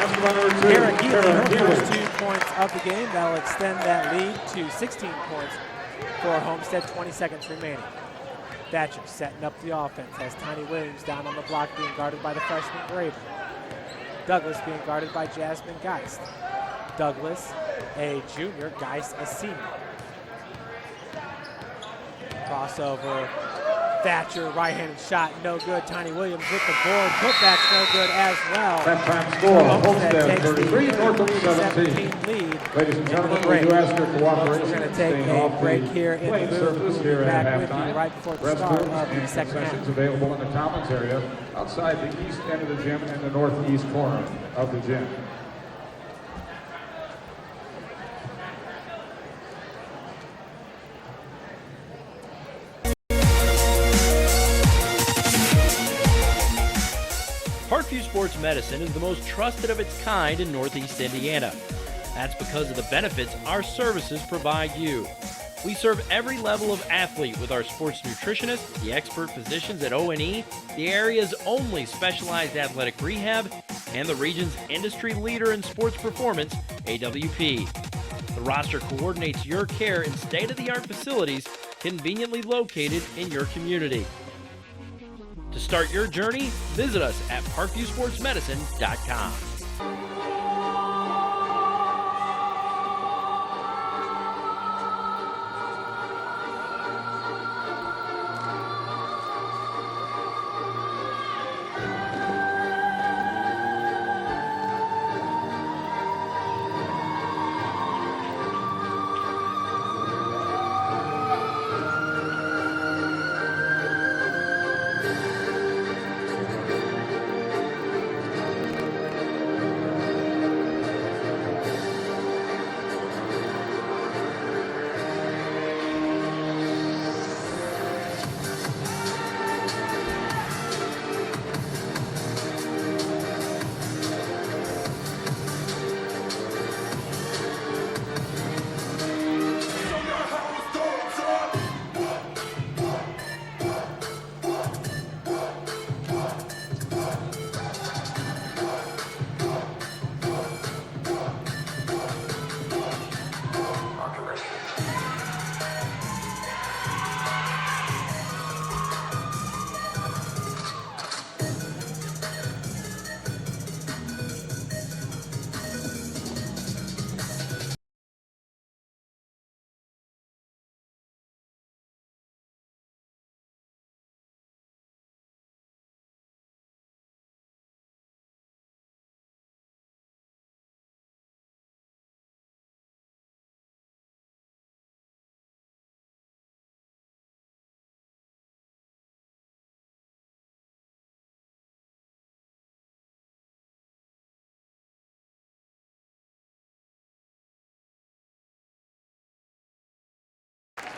Kara Geely, her first 2 points of the game. That'll extend that lead to 16 points for Homestead, 20 seconds remaining. Thatcher setting up the offense, has Tiny Williams down on the block being guarded by the freshman Graber. Douglas being guarded by Jasmine Geist. Douglas, a junior, Geist, a senior. Crossover, Thatcher, right-handed shot, no good. Tiny Williams with the board, putback's no good as well. That time score, Homestead takes 33, the Northrop 17 17. lead. Ladies and gentlemen, we break. do ask your cooperation. We're going to take staying a off break the here in the playing booth. surface We'll here be at back with you halftime. right before the start of the second half. Concessions available in the commons area outside the east end of the gym and the northeast corner of the gym. Parkview Sports Medicine is the most trusted of its kind in Northeast Indiana. That's because of the benefits our services provide you. We serve every level of athlete with our sports nutritionists, the expert physicians at O&E, the area's only specialized athletic rehab, and the region's industry leader in sports performance, AWP. The roster coordinates your care in state-of-the-art facilities conveniently located in your community. To start your journey, visit us at parkviewsportsmedicine.com.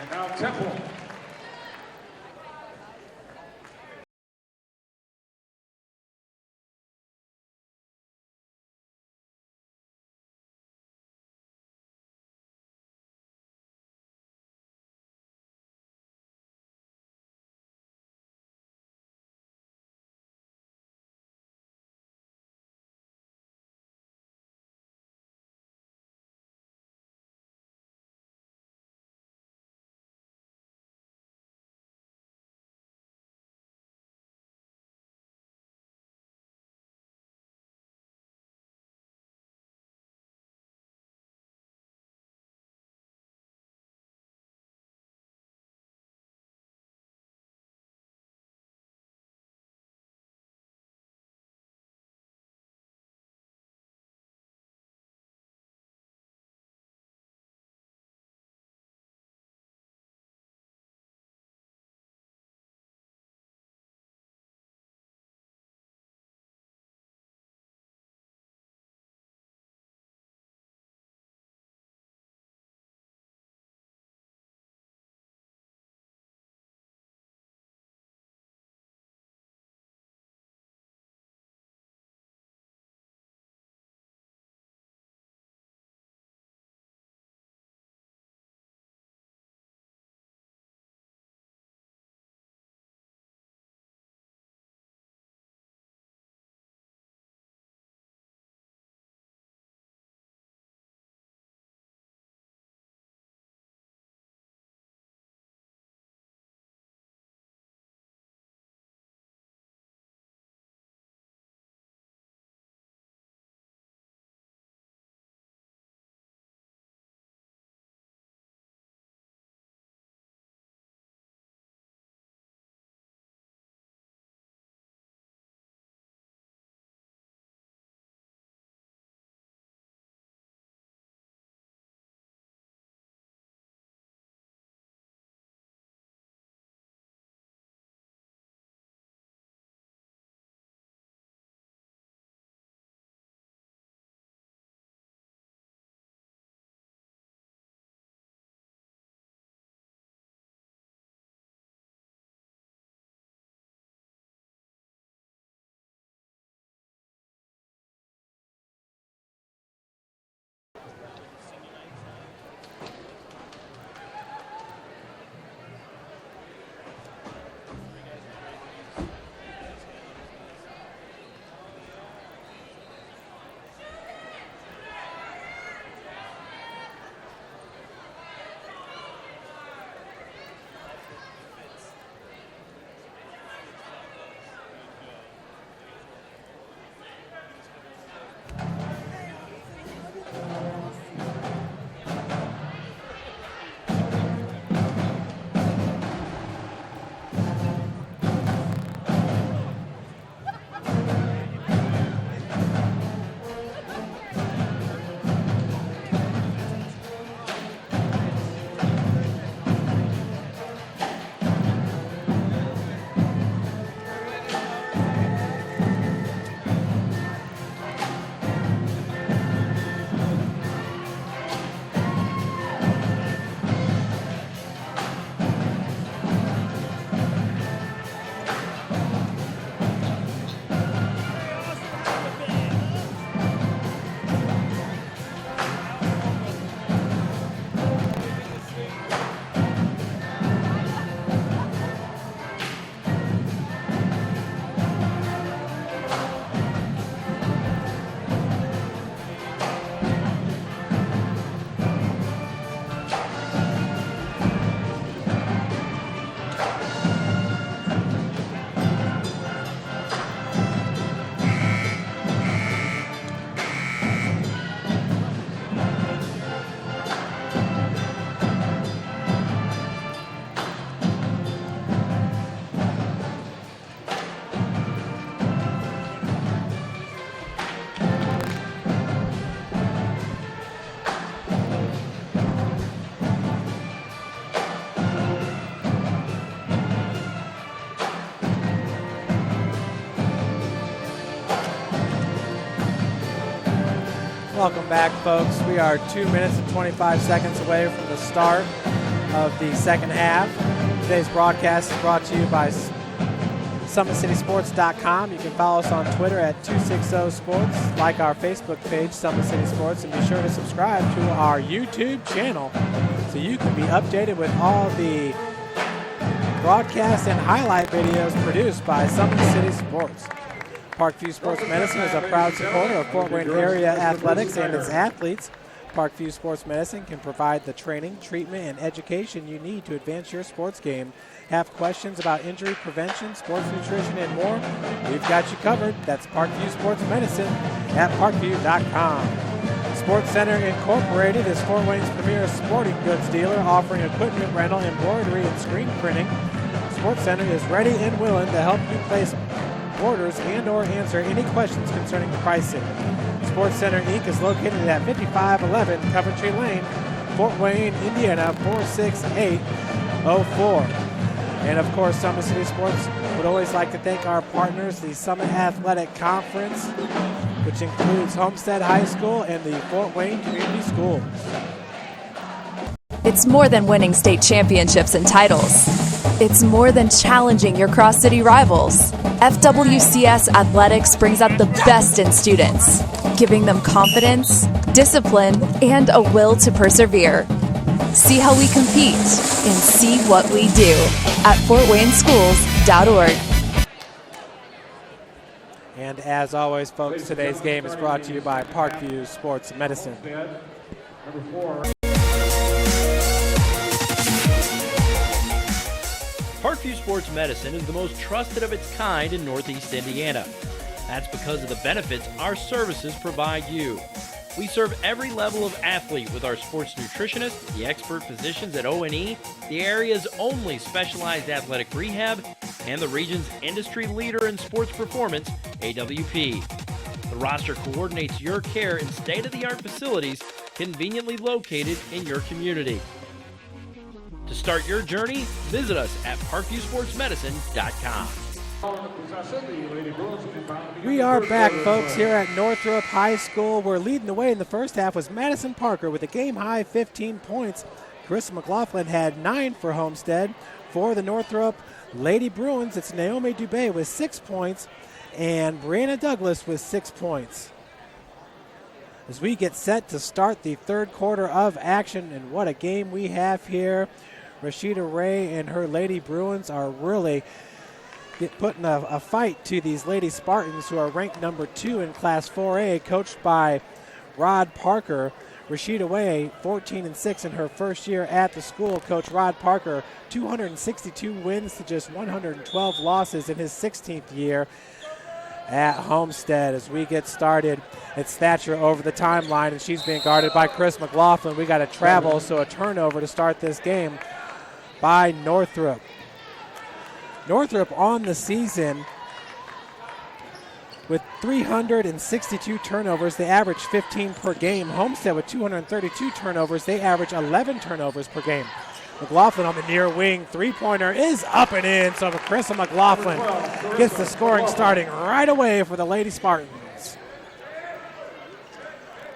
And now Temple. Welcome back, folks. We are 2 minutes and 25 seconds away from the start of the second half. Today's broadcast is brought to you by SummitCitySports.com. You can follow us on Twitter at 260sports, like our Facebook page, Summit City Sports, and be sure to subscribe to our YouTube channel so you can be updated with all the broadcast and highlight videos produced by Summit City Sports. Parkview Sports Medicine is a proud supporter of Fort Wayne area athletics and its athletes. Parkview Sports Medicine can provide the training, treatment, and education you need to advance your sports game. Have questions about injury prevention, sports nutrition, and more? We've got you covered. That's Parkview Sports Medicine at parkview.com. Sports Center Incorporated is Fort Wayne's premier sporting goods dealer, offering equipment rental, embroidery, and screen printing. Sports Center is ready and willing to help you place orders and or answer any questions concerning the pricing. Sports Center Inc. is located at 5511 Coventry Lane, Fort Wayne, Indiana 46804. And of course, Summit City Sports would always like to thank our partners, the Summit Athletic Conference, which includes Homestead High School and the Fort Wayne Community Schools. It's more than winning state championships and titles. It's more than challenging your cross-city rivals. FWCS Athletics brings out the best in students, giving them confidence, discipline, and a will to persevere. See how we compete and see what we do at fortwayneschools.org. And as always, folks, today's game is brought to you by Parkview Sports Medicine. Number 4. Parkview Sports Medicine is the most trusted of its kind in Northeast Indiana. That's because of the benefits our services provide you. We serve every level of athlete with our sports nutritionist, the expert physicians at O&E, the area's only specialized athletic rehab, and the region's industry leader in sports performance, AWP. The roster coordinates your care in state-of-the-art facilities conveniently located in your community. To start your journey, visit us at parkviewsportsmedicine.com. We are back, folks, here at Northrop High School. We're leading the way in the first half was Madison Parker with a game-high 15 points. Chris McLaughlin had 9 for Homestead. For the Northrop Lady Bruins, it's Naomi Dubé with 6 points and Brianna Douglas with 6 points. As we get set to start the third quarter of action, and what a game we have here. Rashida Ray and her Lady Bruins are really putting a fight to these Lady Spartans, who are ranked number 2 in Class 4A, coached by Rod Parker. Rashida Ray, 14-6 in her first year at the school. Coach Rod Parker, 262 wins to just 112 losses in his 16th year at Homestead. As we get started, it's Thatcher over the timeline, and she's being guarded by Chris McLaughlin. We got a travel, so a turnover to start this game by Northrop. Northrop on the season with 362 turnovers. They average 15 per game. Homestead with 232 turnovers. They average 11 turnovers per game. McLaughlin on the near wing. Three-pointer is up and in. So Carissa McLaughlin gets the scoring starting right away for the Lady Spartans.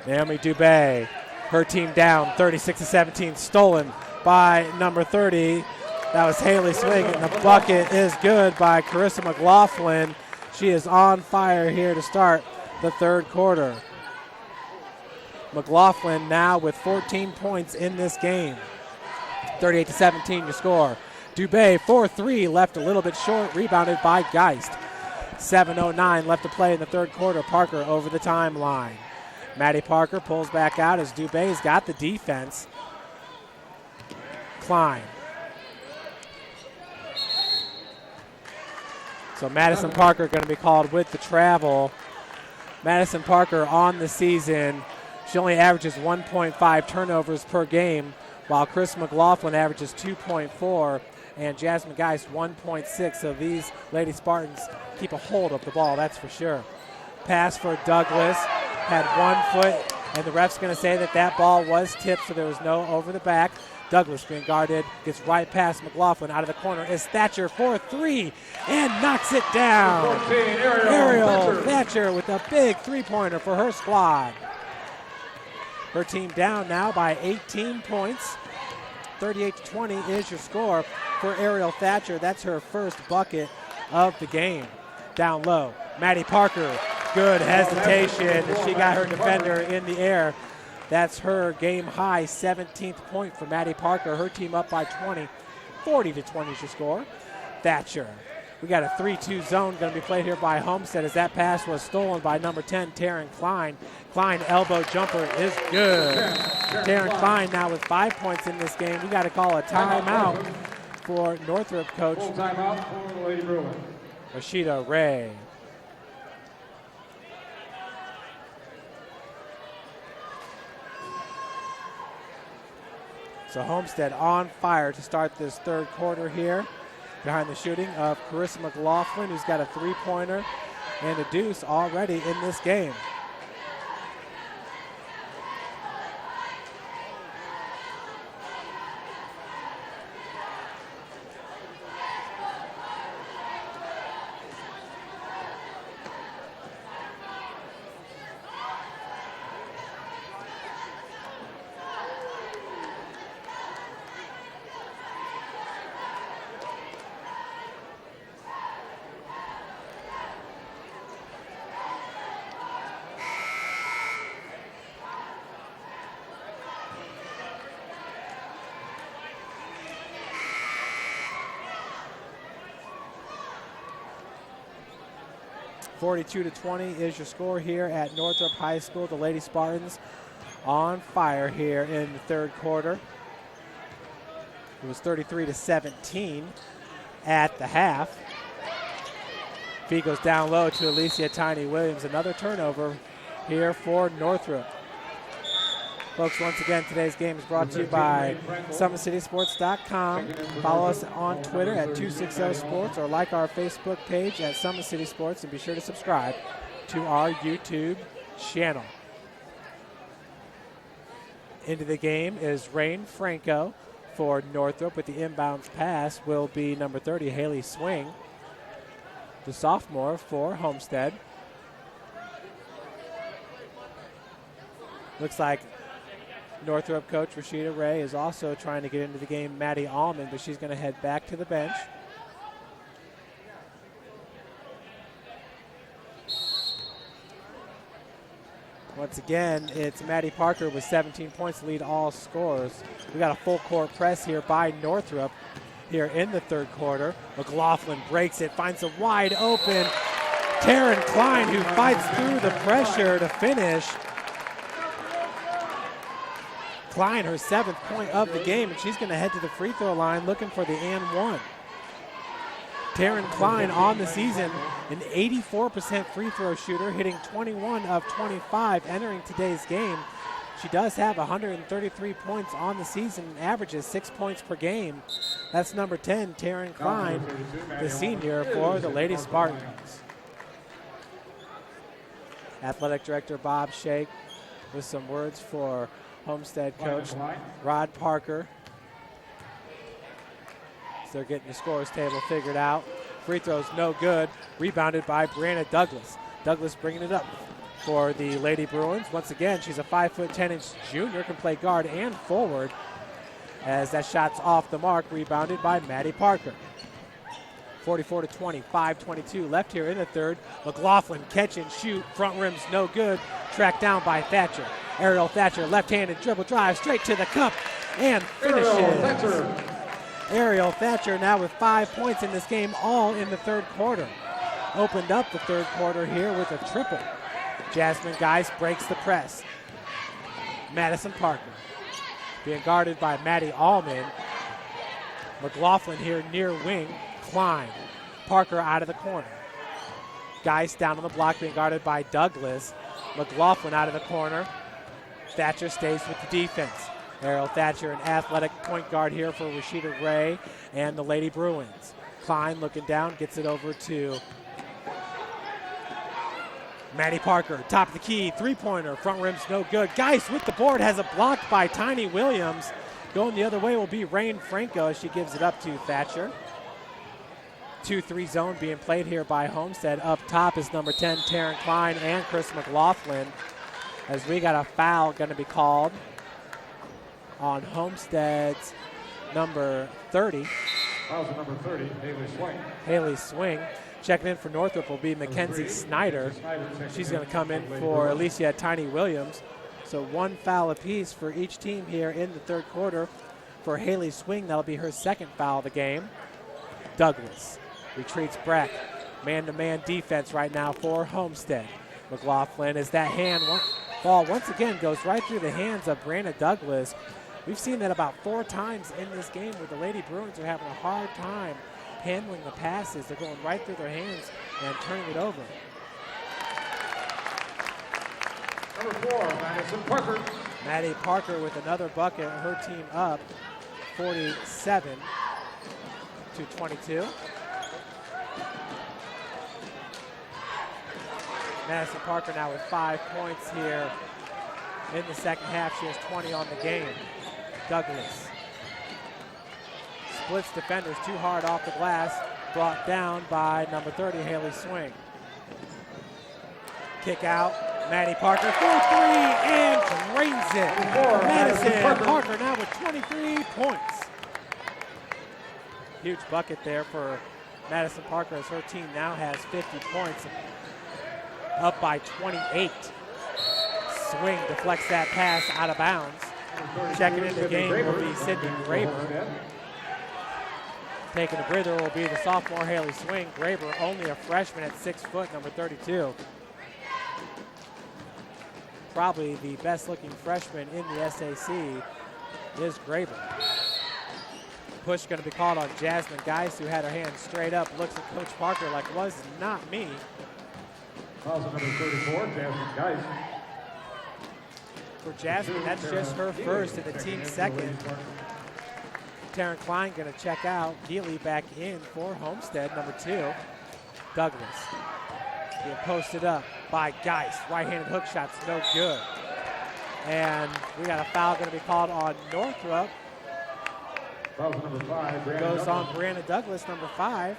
Naomi Dubé, her team down 36-17, stolen by number 30. That was Haley Swing, and the bucket is good by Carissa McLaughlin. She is on fire here to start the third quarter. McLaughlin now with 14 points in this game. 38-17 your score. Dubé 4-3, left a little bit short, rebounded by Geist. 7:09 left to play in the third quarter. Parker over the timeline. Maddie Parker pulls back out as Dubé's got the defense. Klein. So Madison Parker going to be called with the travel. Madison Parker on the season, she only averages 1.5 turnovers per game, while Chris McLaughlin averages 2.4 and Jasmine Geist 1.6. So these Lady Spartans keep a hold of the ball, that's for sure. Pass for Douglas, had 1 foot, and the ref's going to say that that ball was tipped, so there was no over the back. Douglas being guarded, gets right past McLaughlin. Out of the corner is Thatcher for 3 and knocks it down. 14, Ariel Thatcher with a big three-pointer for her squad. Her team down now by 18 points. 38-20 is your score for Ariel Thatcher. That's her first bucket of the game. Down low, Maddie Parker, good hesitation. She got her defender in the air. That's her game high 17th point for Maddie Parker. Her team up by 20. 40-20 is your score. Thatcher. We got a 3-2 zone going to be played here by Homestead as that pass was stolen by number 10, Taryn Klein. Klein elbow jumper is good. Taryn Klein now with 5 points in this game. We got to call a timeout for Northrop coach. Full timeout for the Lady Bruins. Rashida Ray. So Homestead on fire to start this third quarter here. Behind the shooting of Carissa McLaughlin, who's got a three-pointer and a deuce already in this game. (42-20) is your score here at Northrop High School. The Lady Spartans on fire here in the third quarter. It was 33-17 at the half. Feed goes down low to Alicia Tiny Williams. Another turnover here for Northrop. Folks, once again, today's game is brought to you by SummitCitySports.com. Follow us on Twitter at 260sports or like our Facebook page at Summit City Sports, and be sure to subscribe to our YouTube channel. Into the game is Rain Franco for Northrop. With the inbounds pass will be number 30, Haley Swing, the sophomore for Homestead. Looks like Northrop coach Rashida Ray is also trying to get into the game Maddie Allman, but she's going to head back to the bench. Once again, it's Maddie Parker with 17 points to lead all scorers. We got a full court press here by Northrop here in the third quarter. McLaughlin breaks it, finds a wide open Taryn Klein, who fights through the pressure to finish. Klein, her 7th point of the game, and she's going to head to the free throw line looking for the and one. Taryn Klein on the season, an 84% free throw shooter, hitting 21 of 25 entering today's game. She does have 133 points on the season and averages 6 points per game. That's number 10, Taryn Klein, the senior for the Lady Spartans. Athletic Director Bob Shake with some words for Homestead coach Rod Parker. So they're getting the scores table figured out. Free throws no good. Rebounded by Brianna Douglas. Douglas bringing it up for the Lady Bruins. Once again, she's a 5'10" junior, can play guard and forward. As that shot's off the mark, rebounded by Maddie Parker. 44-20, 5:22 left here in the third. McLaughlin catch and shoot. Front rim's no good. Tracked down by Thatcher. Ariel Thatcher, left-handed dribble drive straight to the cup and finishes. Ariel Thatcher now with 5 points in this game, all in the third quarter. Opened up the third quarter here with a triple. Jasmine Geis breaks the press. Madison Parker being guarded by Maddie Allman. McLaughlin here near wing. Klein. Parker out of the corner. Geis down on the block being guarded by Douglas. McLaughlin out of the corner. Thatcher stays with the defense. Ariel Thatcher, an athletic point guard here for Rashida Ray and the Lady Bruins. Klein looking down, gets it over to Maddie Parker. Top of the key, three-pointer, front rim's no good. Geis with the board, has a block by Tiny Williams. Going the other way will be Rain Franco as she gives it up to Thatcher. 2-3 zone being played here by Homestead. Up top is number 10, Taryn Klein and Chris McLaughlin. As we got a foul going to be called on Homestead's number 30. Fouls number 30, Haley Swing. Haley Swing. Checking in for Northrop will be Mackenzie Snyder. She's going to come in for Alicia Tiny Williams. So 1 foul apiece for each team here in the third quarter. For Haley Swing, that'll be her 2nd foul of the game. Douglas retreats Breck. Man-to-man defense right now for Homestead. McLaughlin, as that ball once again goes right through the hands of Brianna Douglas. We've seen that about 4 times in this game where the Lady Bruins are having a hard time handling the passes. They're going right through their hands and turning it over. Number 4, Madison Parker. Maddie Parker with another bucket. Her team up 47 to 22. Madison Parker now with 5 points here in the second half. She has 20 on the game. Douglas splits defenders too hard off the glass. Brought down by number 30, Haley Swing. Kick out. Maddie Parker for 3 and drains it. Madison Parker now with 23 points. Huge bucket there for Madison Parker as her team now has 50 points. Up by 28. Swing deflects that pass out of bounds. Checking in the game will be Sydney Graber. Taking a breather will be the sophomore Haley Swing. Graber, only a freshman at 6 foot, number 32. Probably the best looking freshman in the SAC is Graber. Push going to be called on Jasmine Geist, who had her hand straight up, looks at Coach Parker like, was not me. Fouls number 34, Jasmine Geist. For Jasmine, that's just her first and the team's second. Taryn Klein going to check out. Geely back in for Homestead, number 2. Douglas being posted up by Geist. Right-handed hook shot's no good. And we got a foul going to be called on Northrop. Fouls number 5, Goes on Brianna Douglas, number 5.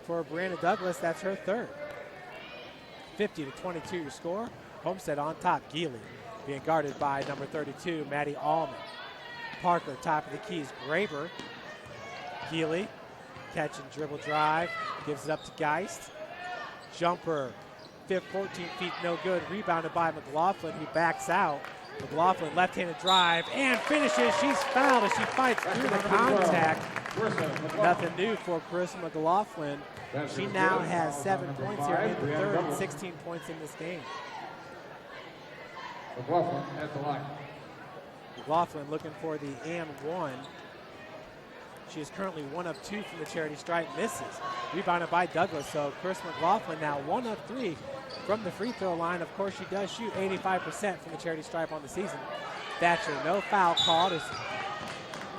For Brianna Douglas, that's her 3rd. 50 to 22 your score. Homestead on top. Geely being guarded by number 32, Maddie Allman. Parker, top of the keys. Graber. Geely, catch and dribble drive. Gives it up to Geist. Jumper, 14 feet, no good. Rebounded by McLaughlin, who backs out. McLaughlin, left-handed drive, and finishes. She's fouled as she fights through the contact. Nothing new for Carissa McLaughlin. She now has 7 points here in the third and 16 points in this game. McLaughlin at the line. McLaughlin looking for the and 1. She is currently 1 of 2 from the charity stripe, misses. Rebounded by Douglas, so Chris McLaughlin now 1 of 3 from the free throw line. Of course, she does shoot 85% from the charity stripe on the season. Thatcher, no foul called.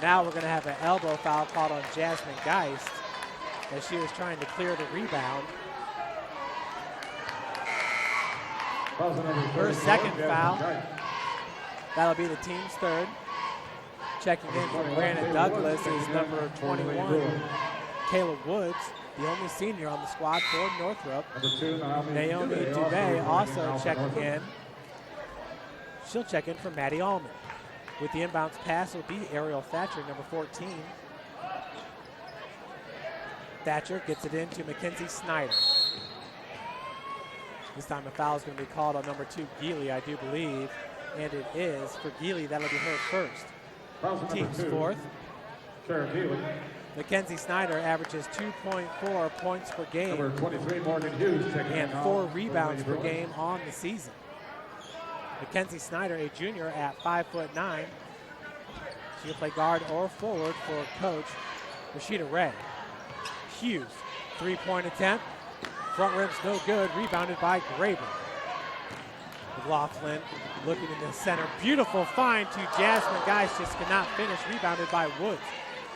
Now we're going to have an elbow foul called on Jasmine Geist as she was trying to clear the rebound. Her 2nd foul. That'll be the team's 3rd. Checking in for Brandon Douglas is number 21, Kayla Woods, the only senior on the squad for Northrop. Naomi Dubé also checking in. She'll check in for Maddie Allman. With the inbounds pass will be Ariel Thatcher, number 14. Thatcher gets it into Mackenzie Snyder. This time a foul is going to be called on number 2, Geely, I do believe. And it is for Geely. That'll be her 1st. Team's 4th. Mackenzie Snyder averages 2.4 points per game. Number 23, Morgan Hughes, and 4 rebounds per game on the season. Mackenzie Snyder, a junior at 5'9". She'll play guard or forward for Coach Rashida Ray. Hughes, 3-point attempt. Front rim's no good. Rebounded by Graber. McLaughlin looking in the center. Beautiful find to Jasmine Geist. Just cannot finish. Rebounded by Woods.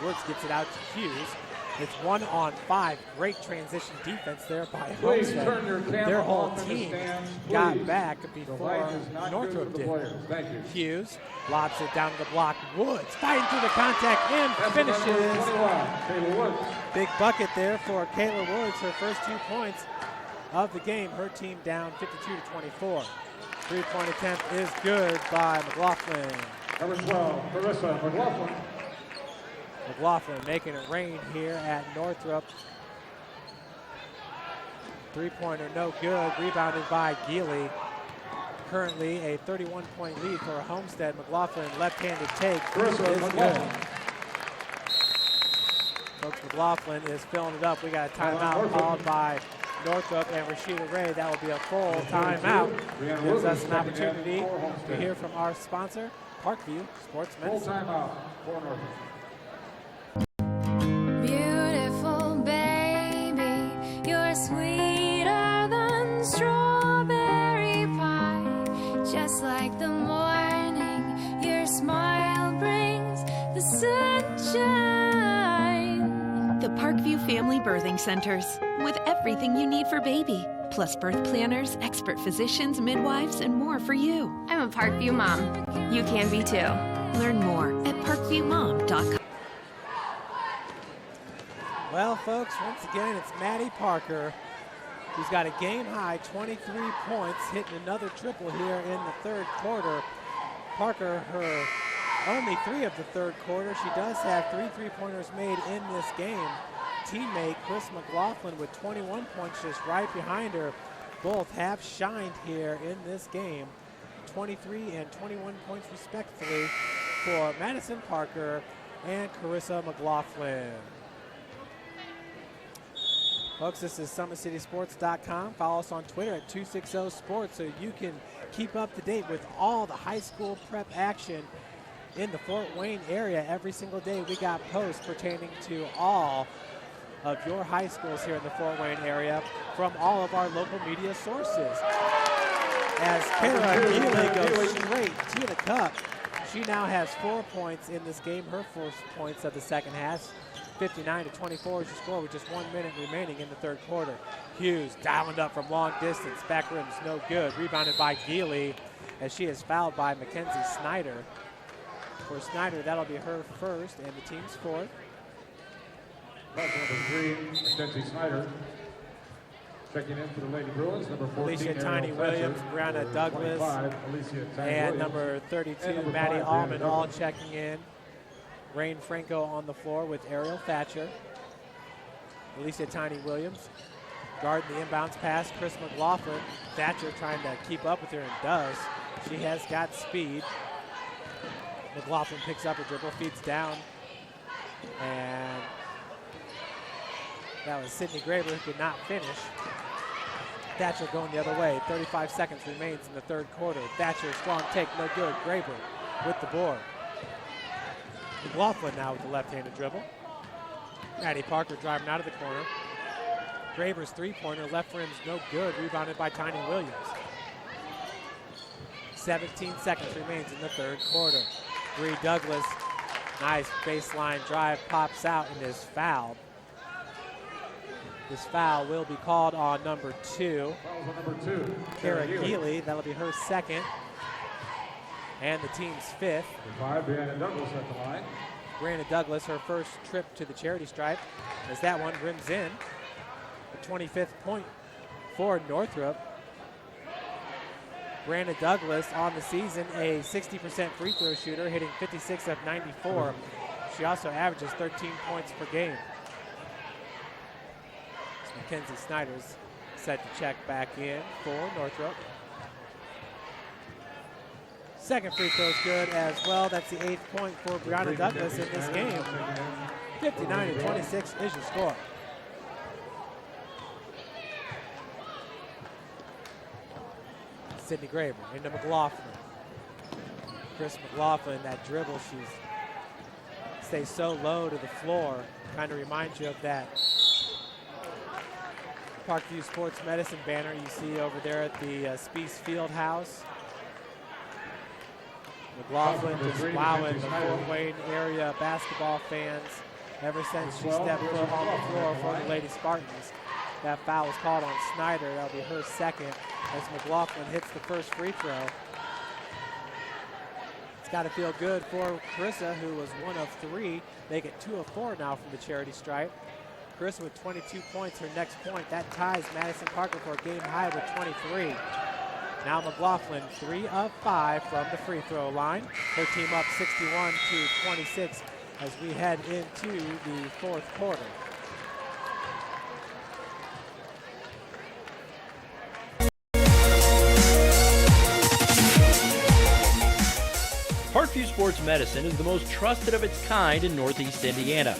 Woods gets it out to Hughes. It's 1-on-5. Great transition defense there by Homestead. Their whole team got back before Northrop did. Hughes lobs it down to the block. Woods fighting through the contact and finishes. Big bucket there for Kayla Woods. Her first 2 points of the game. Her team down 52-24. 3-point attempt is good by McLaughlin. Number 12, Carissa McLaughlin. McLaughlin making it rain here at Northrop. Three-pointer no good, rebounded by Geely. Currently a 31-point lead for Homestead. McLaughlin left-handed take is good. Coach McLaughlin is filling it up. We got a timeout called by Northrop and Rashida Ray. That will be a full timeout. Gives us an opportunity to hear from our sponsor, Parkview Sports Medicine. Full timeout for Northrop. Beautiful baby, you're sweeter than strawberry pie. Just like the morning, your smile brings the sunshine. The Parkview Family Birthing Centers, with everything you need for baby, plus birth planners, expert physicians, midwives, and more for you. I'm a Parkview mom. You can be too. Learn more at parkviewmom.com. Well, folks, once again, it's Maddie Parker, who's got a game-high 23 points, hitting another triple here in the third quarter. Parker, her only 3 of the third quarter. She does have 3 three-pointers made in this game. Teammate Chris McLaughlin with 21 points just right behind her. Both have shined here in this game. 23 and 21 points respectively for Madison Parker and Carissa McLaughlin. Folks, this is SummitCitySports.com. Follow us on Twitter at 260sports so you can keep up to date with all the high school prep action in the Fort Wayne area. Every single day we got posts pertaining to all of your high schools here in the Fort Wayne area from all of our local media sources. As Kara Geely goes straight to the cup, she now has 4 points in this game, her first points of the second half. 59-24 as you score with just 1 minute remaining in the third quarter. Hughes dialing up from long distance. Back rim's no good. Rebounded by Geely as she is fouled by Mackenzie Snyder. For Snyder, that'll be her first and the team's fourth. Number 3, Mackenzie Snyder. Checking in for the Lady Bruins, number 14, Alicia Tiny Williams, Brianna Douglas, and number 32, Maddie Allman, all checking in. Rain Franco on the floor with Ariel Thatcher. Alicia Tiny Williams guarding the inbounds pass. Chris McLaughlin. Thatcher trying to keep up with her and does. She has got speed. McLaughlin picks up a dribble, feeds down. And that was Sydney Graber who could not finish. Thatcher going the other way. 35 seconds remains in the third quarter. Thatcher, strong take, no good. Graber with the board. McLaughlin now with the left-handed dribble. Maddie Parker driving out of the corner. Graber's three-pointer, left rim's no good, rebounded by Tiny Williams. 17 seconds remains in the third quarter. Bree Douglas, nice baseline drive, pops out and is fouled. This foul will be called on number 2. Foul on number 2. Kara Geely, that'll be her second. And the team's fifth. 5, Brianna Douglas at the line. Brianna Douglas, her first trip to the charity stripe, as that one rims in. The 25th point for Northrop. Brianna Douglas on the season, a 60% free throw shooter, hitting 56 of 94. She also averages 13 points per game. Mackenzie Snyder's set to check back in for Northrop. Second free throw is good as well. That's the 8th point for Brianna Douglas in this game. 59-26 is your score. Sydney Graber into McLaughlin. Chris McLaughlin, that dribble, she stays so low to the floor. Kind of reminds you of that Parkview Sports Medicine banner you see over there at the Speece Field House. McLaughlin just wowing the Fort Wayne area basketball fans ever since she stepped foot on the floor for the Lady Spartans. That foul was called on Snyder. That'll be her second as McLaughlin hits the first free throw. It's got to feel good for Carissa, who was 1 of 3. They get 2 of 4 now from the charity stripe. Carissa with 22 points, her next point. That ties Madison Parker for a game high with 23. Now McLaughlin 3 of 5 from the free throw line. Her team up 61-26 as we head into the fourth quarter. Parkview Sports Medicine is the most trusted of its kind in Northeast Indiana.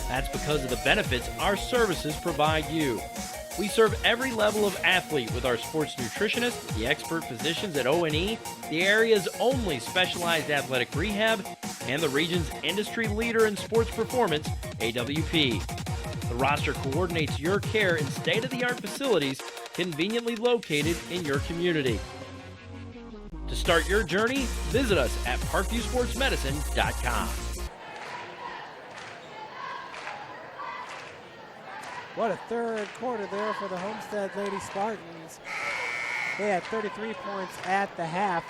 That's because of the benefits our services provide you. We serve every level of athlete with our sports nutritionists, the expert physicians at O&E, the area's only specialized athletic rehab, and the region's industry leader in sports performance, AWP. The roster coordinates your care in state-of-the-art facilities conveniently located in your community. To start your journey, visit us at parkviewsportsmedicine.com. What a third quarter there for the Homestead Lady Spartans. They had 33 points at the half.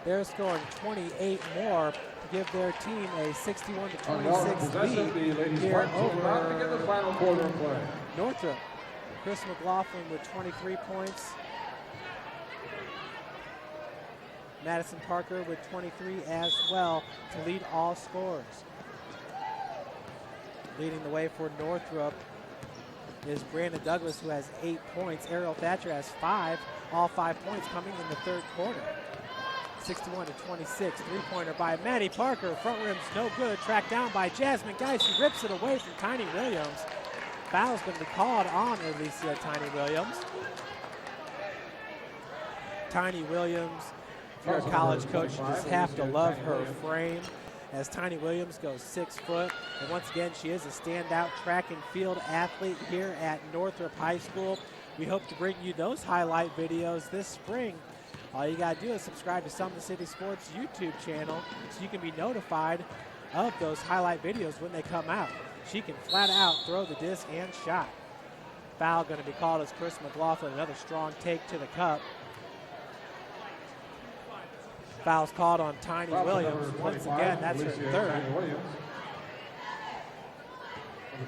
They're scoring 28 more to give their team a 61-26 lead here over the final quarter of play. Northrop. Chris McLaughlin with 23 points. Madison Parker with 23 as well to lead all scorers. Leading the way for Northrop is Brandon Douglas, who has 8 points. Ariel Thatcher has 5, all 5 points coming in the third quarter. 61-26, three-pointer by Maddie Parker. Front rim's no good, tracked down by Jasmine Geis. She rips it away from Tiny Williams. Foul's going to be called on Alicia Tiny Williams. Tiny Williams, if you're a college coach, you just have to love her frame, as Tiny Williams goes 6 foot. And once again, she is a standout track and field athlete here at Northrop High School. We hope to bring you those highlight videos this spring. All you got to do is subscribe to Summit City Sports YouTube channel so you can be notified of those highlight videos when they come out. She can flat out throw the disc and shot. Foul going to be called as Chris McLaughlin, another strong take to the cup. Foul's called on Tiny Williams. Once again, that's her third. Number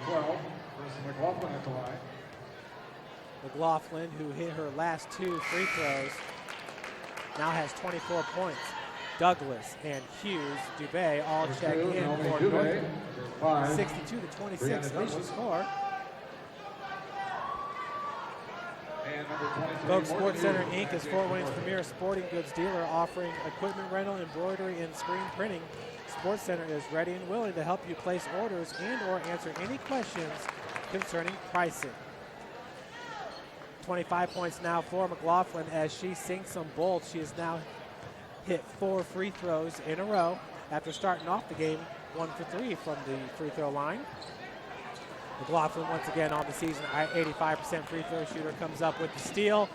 12, Chris McLaughlin at the line. McLaughlin, who hit her last 2 free throws, now has 24 points. Douglas and Hughes, Dubé all check in for Northrop. 62-26, Alicia score. Vogue Sports Center Inc. is Fort Wayne's premier sporting goods dealer, offering equipment rental, embroidery, and screen printing. Sports Center is ready and willing to help you place orders and or answer any questions concerning pricing. 25 points now for McLaughlin as she sinks some bolts. She has now hit 4 free throws in a row after starting off the game 1 for 3 from the free throw line. McLaughlin once again on the season, 85% free throw shooter, comes up with the steal.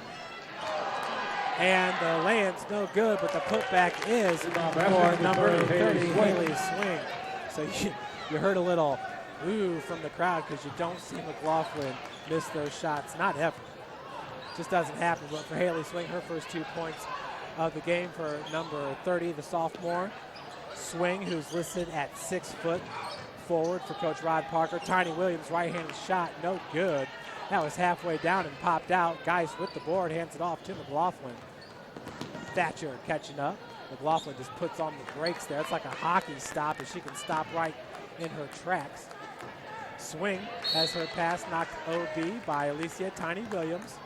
And the lay-in's no good, but the putback is for number 30, Haley Swing. So you heard a little ooh from the crowd because you don't see McLaughlin miss those shots, not ever. Just doesn't happen, but for Haley Swing, her first 2 points of the game for number 30, the sophomore. Swing, who's listed at 6 foot. Forward for Coach Rod Parker. Tiny Williams, right-handed shot, no good. That was halfway down and popped out. Geis with the board, hands it off to McLaughlin. Thatcher catching up. McLaughlin just puts on the brakes there. It's like a hockey stop, and she can stop right in her tracks. Swing has her pass knocked OB by Alicia Tiny Williams.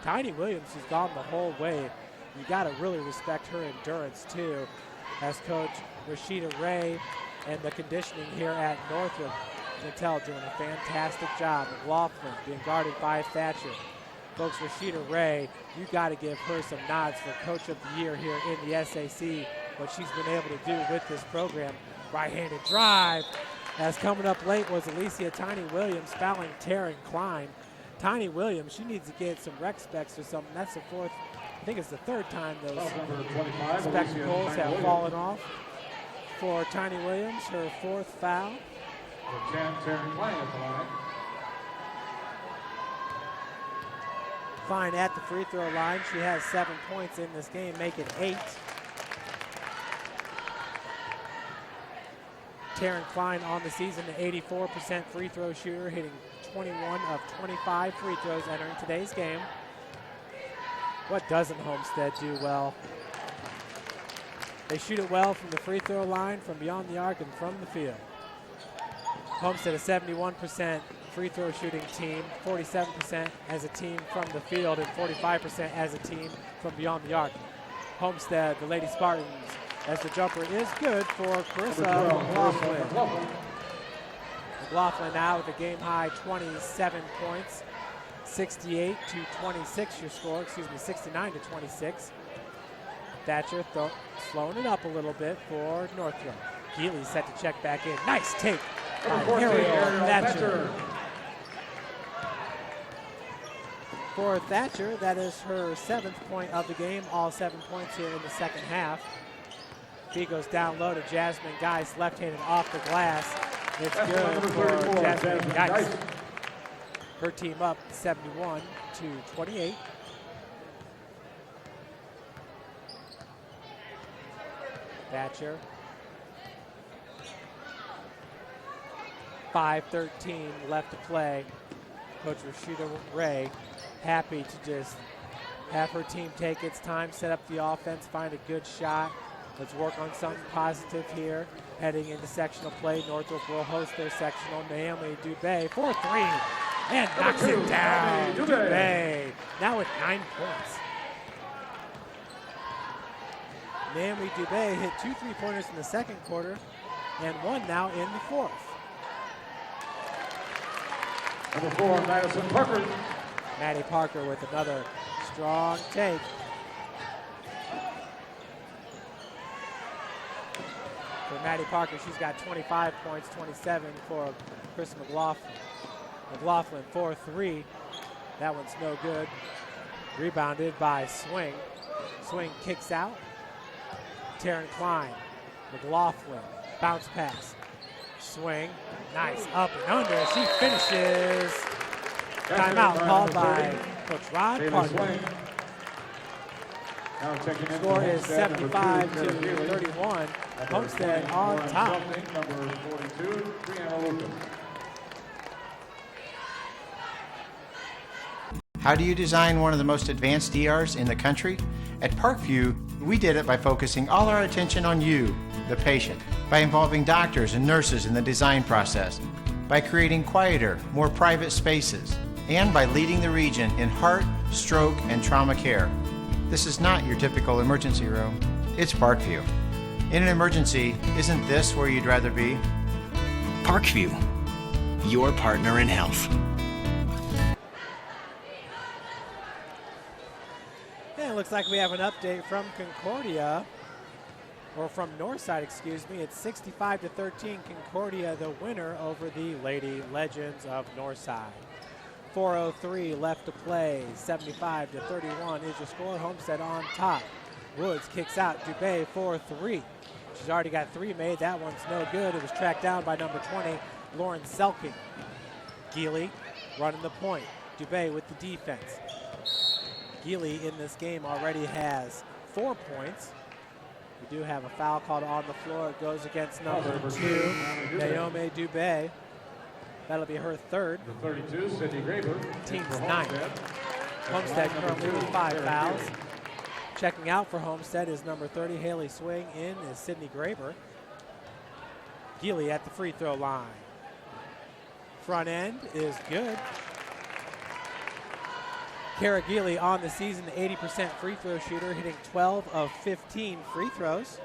Tiny Williams has gone the whole way. You got to really respect her endurance, too, as Coach Rashida Ray and the conditioning here at Northrop, Nattel doing a fantastic job. McLaughlin being guarded by Thatcher. Folks, Rashida Ray, you got to give her some nods for Coach of the Year here in the SAC, what she's been able to do with this program. Right-handed drive. As coming up late was Alicia Tiny Williams fouling Taryn Klein. Tiny Williams, she needs to get some rec specs or something. That's the fourth, I think it's the third time those spectacles have fallen off. For Tiny Williams, her 4th foul. Klein at the free throw line. She has 7 points in this game, making 8. Taryn Klein on the season, an 84% free throw shooter, hitting 21 of 25 free throws entering today's game. What doesn't Homestead do well? They shoot it well from the free throw line, from beyond the arc, and from the field. Homestead, a 71% free throw shooting team, 47% as a team from the field, and 45% as a team from beyond the arc. Homestead, the Lady Spartans, as the jumper is good for Carissa McLaughlin. McLaughlin now with a game-high 27 points, 68 to 26 your score, 69 to 26. Thatcher slowing it up a little bit for Northrop. Geely set to check back in. Nice take by Ariel Thatcher. For Thatcher, that is her 7th point of the game, all 7 points here in the second half. Fee goes down low to Jasmine Geis, left-handed off the glass. It's good for Jasmine Geis. Her team up 71 to 28. Thatcher. 5:13 left to play. Coach Rashida Ray happy to just have her team take its time, set up the offense, find a good shot. Let's work on something positive here. Heading into sectional play, Northrop will host their sectional. Naomi Dubé for 3 and knocks it down. Dubé now with 9 points. Naomi Dubé hit 2 3-pointers in the second quarter and 1 now in the fourth. Number 4, Madison Parker. Maddie Parker with another strong take. For Maddie Parker, she's got 25 points, 27 for Chris McLaughlin. McLaughlin 4-3. That one's no good. Rebounded by Swing. Swing kicks out. Taryn Klein. McLaughlin. Bounce pass. Swing. Nice. Up and under. She finishes. Timeout called by Coach Rod Parker. Score is 75 to 31. Homestead on top. Number 42, Brianna Lucas. How do you design one of the most advanced ERs in the country? At Parkview, we did it by focusing all our attention on you, the patient, by involving doctors and nurses in the design process, by creating quieter, more private spaces, and by leading the region in heart, stroke, and trauma care. This is not your typical emergency room. It's Parkview. In an emergency, isn't this where you'd rather be? Parkview, your partner in health. And it looks like we have an update from Concordia, or from Northside, excuse me. It's 65 to 13, Concordia the winner over the Lady Legends of Northside. 4:03 left to play, 75 to 31 is your score. Homestead on top. Woods kicks out, Dubé for 3. She's already got 3 made, that one's no good. It was tracked down by number 20, Lauren Selking. Geely running the point, Dubé with the defense. Geely in this game already has 4 points. We do have a foul called on the floor. It goes against number 2, Naomi Dubé. That'll be her 3rd. The 32, Sydney Graber. Team's 9th. Homestead currently with 5 fouls. Checking out for Homestead is number 30, Haley Swing. In is Sydney Graber. Geely at the free throw line. Front end is good. Kara Geely on the season, 80% free throw shooter, hitting 12 of 15 free throws.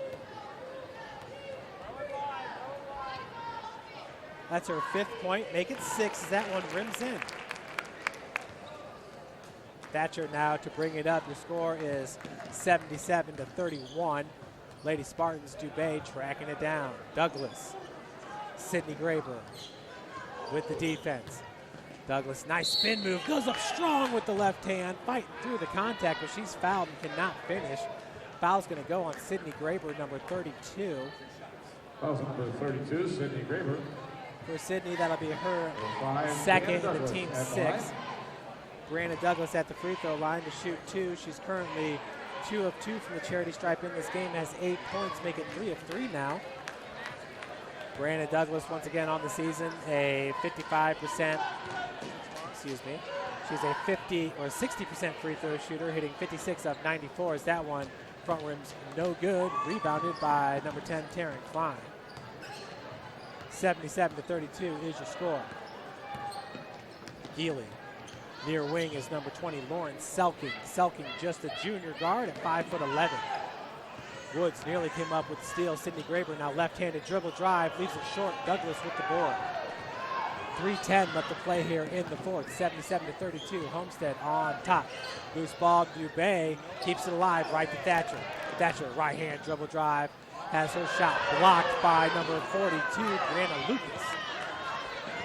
That's her 5th point. Make it 6 as that one rims in. Thatcher now to bring it up. Your score is 77 to 31. Lady Spartans Dubé tracking it down. Douglas, Sydney Graber with the defense. Douglas, nice spin move, goes up strong with the left hand, fighting through the contact, but she's fouled and cannot finish. Foul's going to go on Sydney Graber, number 32. Foul's number 32, Sydney Graber. For Sydney, that'll be her 2nd, and the team's 6th. Brianna Douglas at the free throw line to shoot 2. She's currently 2 of 2 from the charity stripe in this game, has 8 points, make it 3 of 3 now. Brianna Douglas once again on the season, a 55%, excuse me. She's a 50 or 60% free throw shooter, hitting 56 of 94 is that one Front rim's no good. Rebounded by number 10, Taryn Klein. 77-32 is your score. Healy. Near wing is number 20, Lawrence Selking. Selking just a junior guard at 5'11". Woods nearly came up with the steal. Sydney Graber now left-handed dribble drive, leaves it short. Douglas with the board. 3:10 left to play here in the fourth. 77-32. Homestead on top. Loose ball. Dubé keeps it alive. Right to Thatcher. Thatcher right-hand dribble drive. Has her shot blocked by number 42, Brianna Lucas.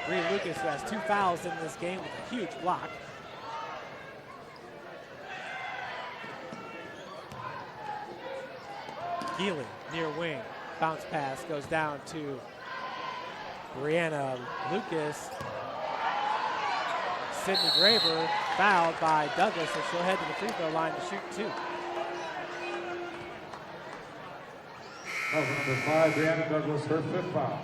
Bree Lucas, who has 2 fouls in this game with a huge block. Healy near wing. Bounce pass goes down to Brianna Lucas. Sydney Graber fouled by Douglas, so she'll head to the free throw line to shoot 2. Number 5, Brianna Douglas, her 5th foul.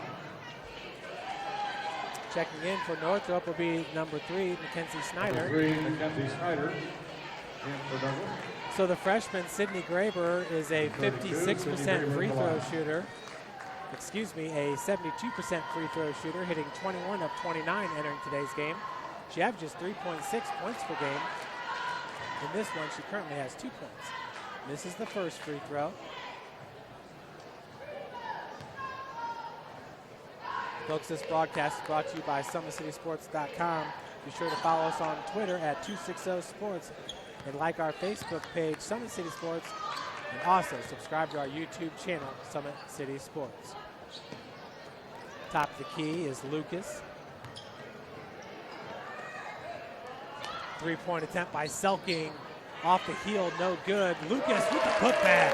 Checking in for Northrop will be number 3, Mackenzie Snyder. Number 3, Mackenzie Snyder, in for Douglas. So the freshman, Sydney Graber, is a 56% free throw shooter. Excuse me, a 72% free throw shooter, hitting 21 of 29 entering today's game. She averages 3.6 points per game. In this one, she currently has 2 points. Misses the first free throw. Folks, this broadcast is brought to you by SummitCitySports.com. Be sure to follow us on Twitter at 260sports and like our Facebook page, Summit City Sports, and also subscribe to our YouTube channel, Summit City Sports. Top of the key is Lucas. 3-point attempt by Selking. Off the heel, no good. Lucas with the putback.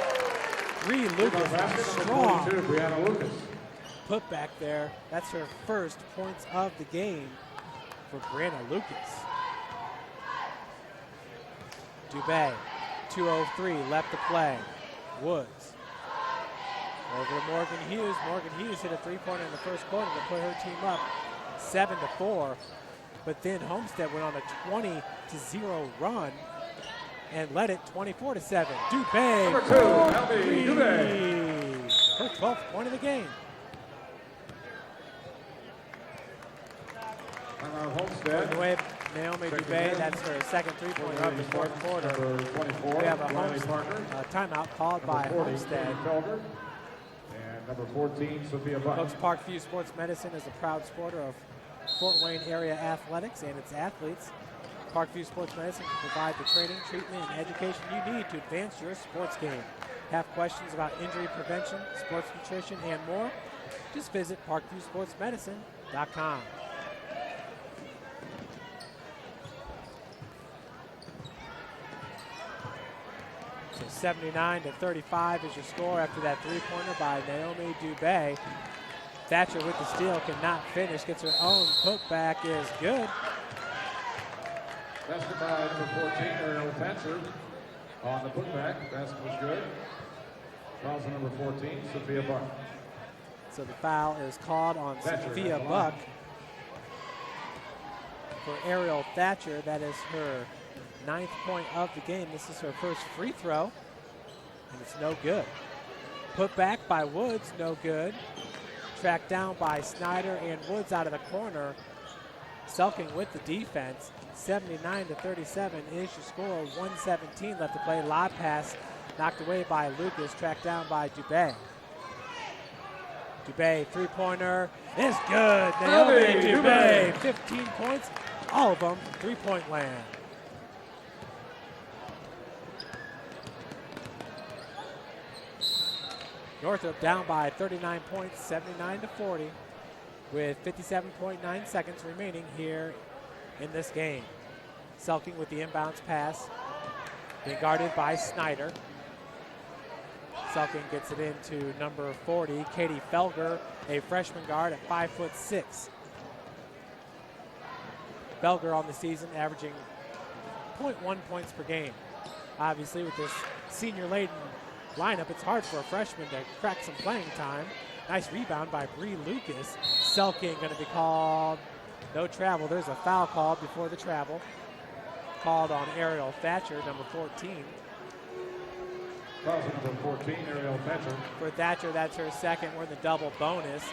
Lucas strong. Brianna Lucas. Putback there. That's her first points of the game for Brianna Lucas. Dubé, 2:03 left to play. Woods. Over to Morgan Hughes. Morgan Hughes hit a 3-pointer in the first quarter to put her team up 7-4. But then Homestead went on a 20-0 run and led it 24-7. Dubé. Number 2, Albie Dubé. Her 12th point of the game. Homestead. Anyway, Naomi Dubé, that's her second 3-pointer of the fourth quarter. We have a timeout called by Homestead. And number 14, Sophia Buck. Folks, Parkview Sports Medicine is a proud supporter of Fort Wayne area athletics and its athletes. Parkview Sports Medicine can provide the training, treatment, and education you need to advance your sports game. Have questions about injury prevention, sports nutrition, and more? Just visit ParkviewSportsMedicine.com. So 79-35 is your score after that 3-pointer by Naomi Dubé. Thatcher with the steal, cannot finish, gets her own putback, is good. Basket by number 14, Ariel Thatcher on the putback. Basket was good. Fouls on number 14, Sophia Buck. So the foul is called on Thatcher Sophia Buck. For Ariel Thatcher, that is her 9th point of the game. This is her first free throw, and it's no good. Put back by Woods, no good. Tracked down by Snyder and Woods out of the corner. Selking with the defense. 79-37 is your score. 1:17 left to play. Lob pass knocked away by Lucas, tracked down by Dubé. Dubé, 3-pointer is good. Naomi Dubé, 15 points, all of them 3-point land. Northrop down by 39 points, 79-40, with 57.9 seconds remaining here in this game. Selking with the inbounds pass, being guarded by Snyder. Selking gets it into number 40, Katie Felger, a freshman guard at 5'6". Felger on the season averaging 0.1 points per game. Obviously, with this senior-laden lineup, it's hard for a freshman to crack some playing time. Nice rebound by Bree Lucas. Selking going to be called no travel. There's a foul called before the travel. Called on Ariel Thatcher, number 14. Fouls on number 14, Ariel Thatcher. For Thatcher, that's her second. We're in the double bonus.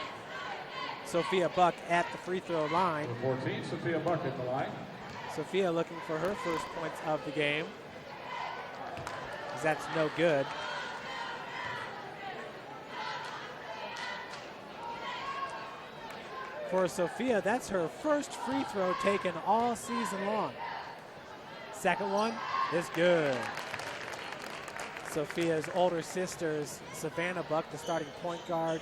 Sophia Buck at the free throw line. Number 14, Sophia Buck at the line. Sophia looking for her first points of the game. That's no good. For Sophia, that's her first free throw taken all season long. Second one is good. Sophia's older sisters, Savannah Buck, the starting point guard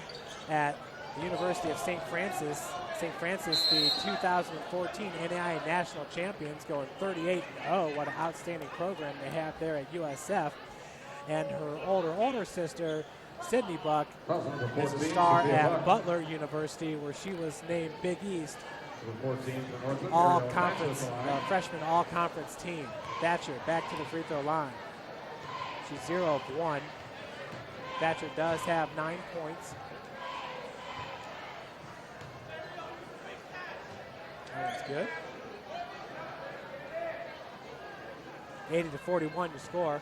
at the University of St. Francis. St. Francis, the 2014 NAIA National Champions, going 38-0. What an outstanding program they have there at USF. And her older sister, Sydney Buck, is a star at Butler University, where she was named Big East all-conference, freshman all-conference team. Thatcher back to the free throw line. She's 0 of 1. Thatcher does have 9 points. That's good. 80-41 your score.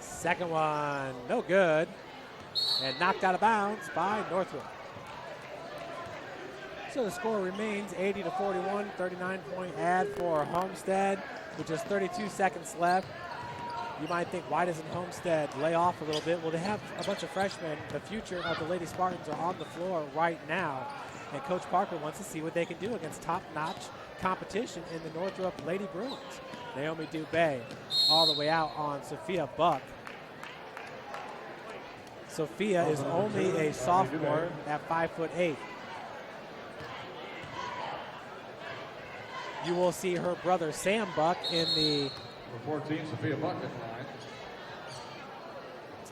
Second one, no good. And knocked out of bounds by Northrop. So the score remains 80-41, 39-point ad for Homestead, with just 32 seconds left. You might think, why doesn't Homestead lay off a little bit? Well, they have a bunch of freshmen. The future of the Lady Spartans are on the floor right now. And Coach Parker wants to see what they can do against top-notch competition in the Northrop Lady Bruins. Naomi Dubé all the way out on Sophia Buck. Sophia is only a sophomore at 5'8". You will see her brother Sam Buck in the 14, Sophia Buck at the line.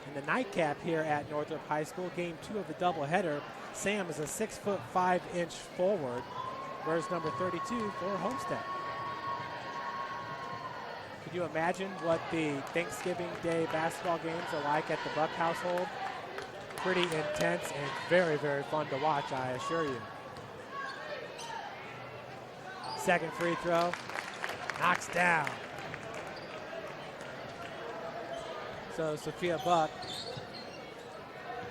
In the nightcap here at Northrop High School, game 2 of the doubleheader. Sam is a 6'5" forward, whereas number 32 for Homestead. Could you imagine what the Thanksgiving Day basketball games are like at the Buck household? Pretty intense and very, very fun to watch, I assure you. Second free throw, knocks down. So Sophia Buck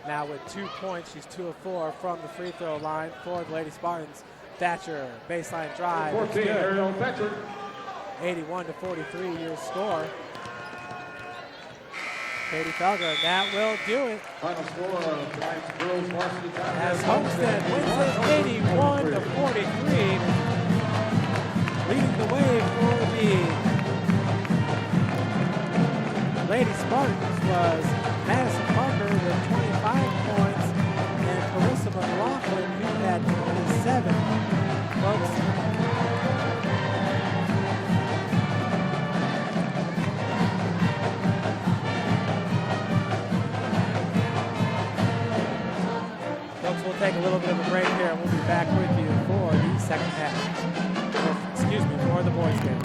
now with 2 points. She's 2 of 4 from the free throw line for the Lady Spartans. Thatcher, baseline drive. 14, Ariel Thatcher. 81-43 your score. Katie Felger, and that will do it. Final score of tonight's girls varsity contest. As Homestead wins it 81-43. Leading the way for the Lady Spartans was Madison Parker with 25 points and Carissa McLaughlin, who had 27. Folks, we'll take a little bit of a break here and we'll be back with you for the second half. Excuse me, for the boys game.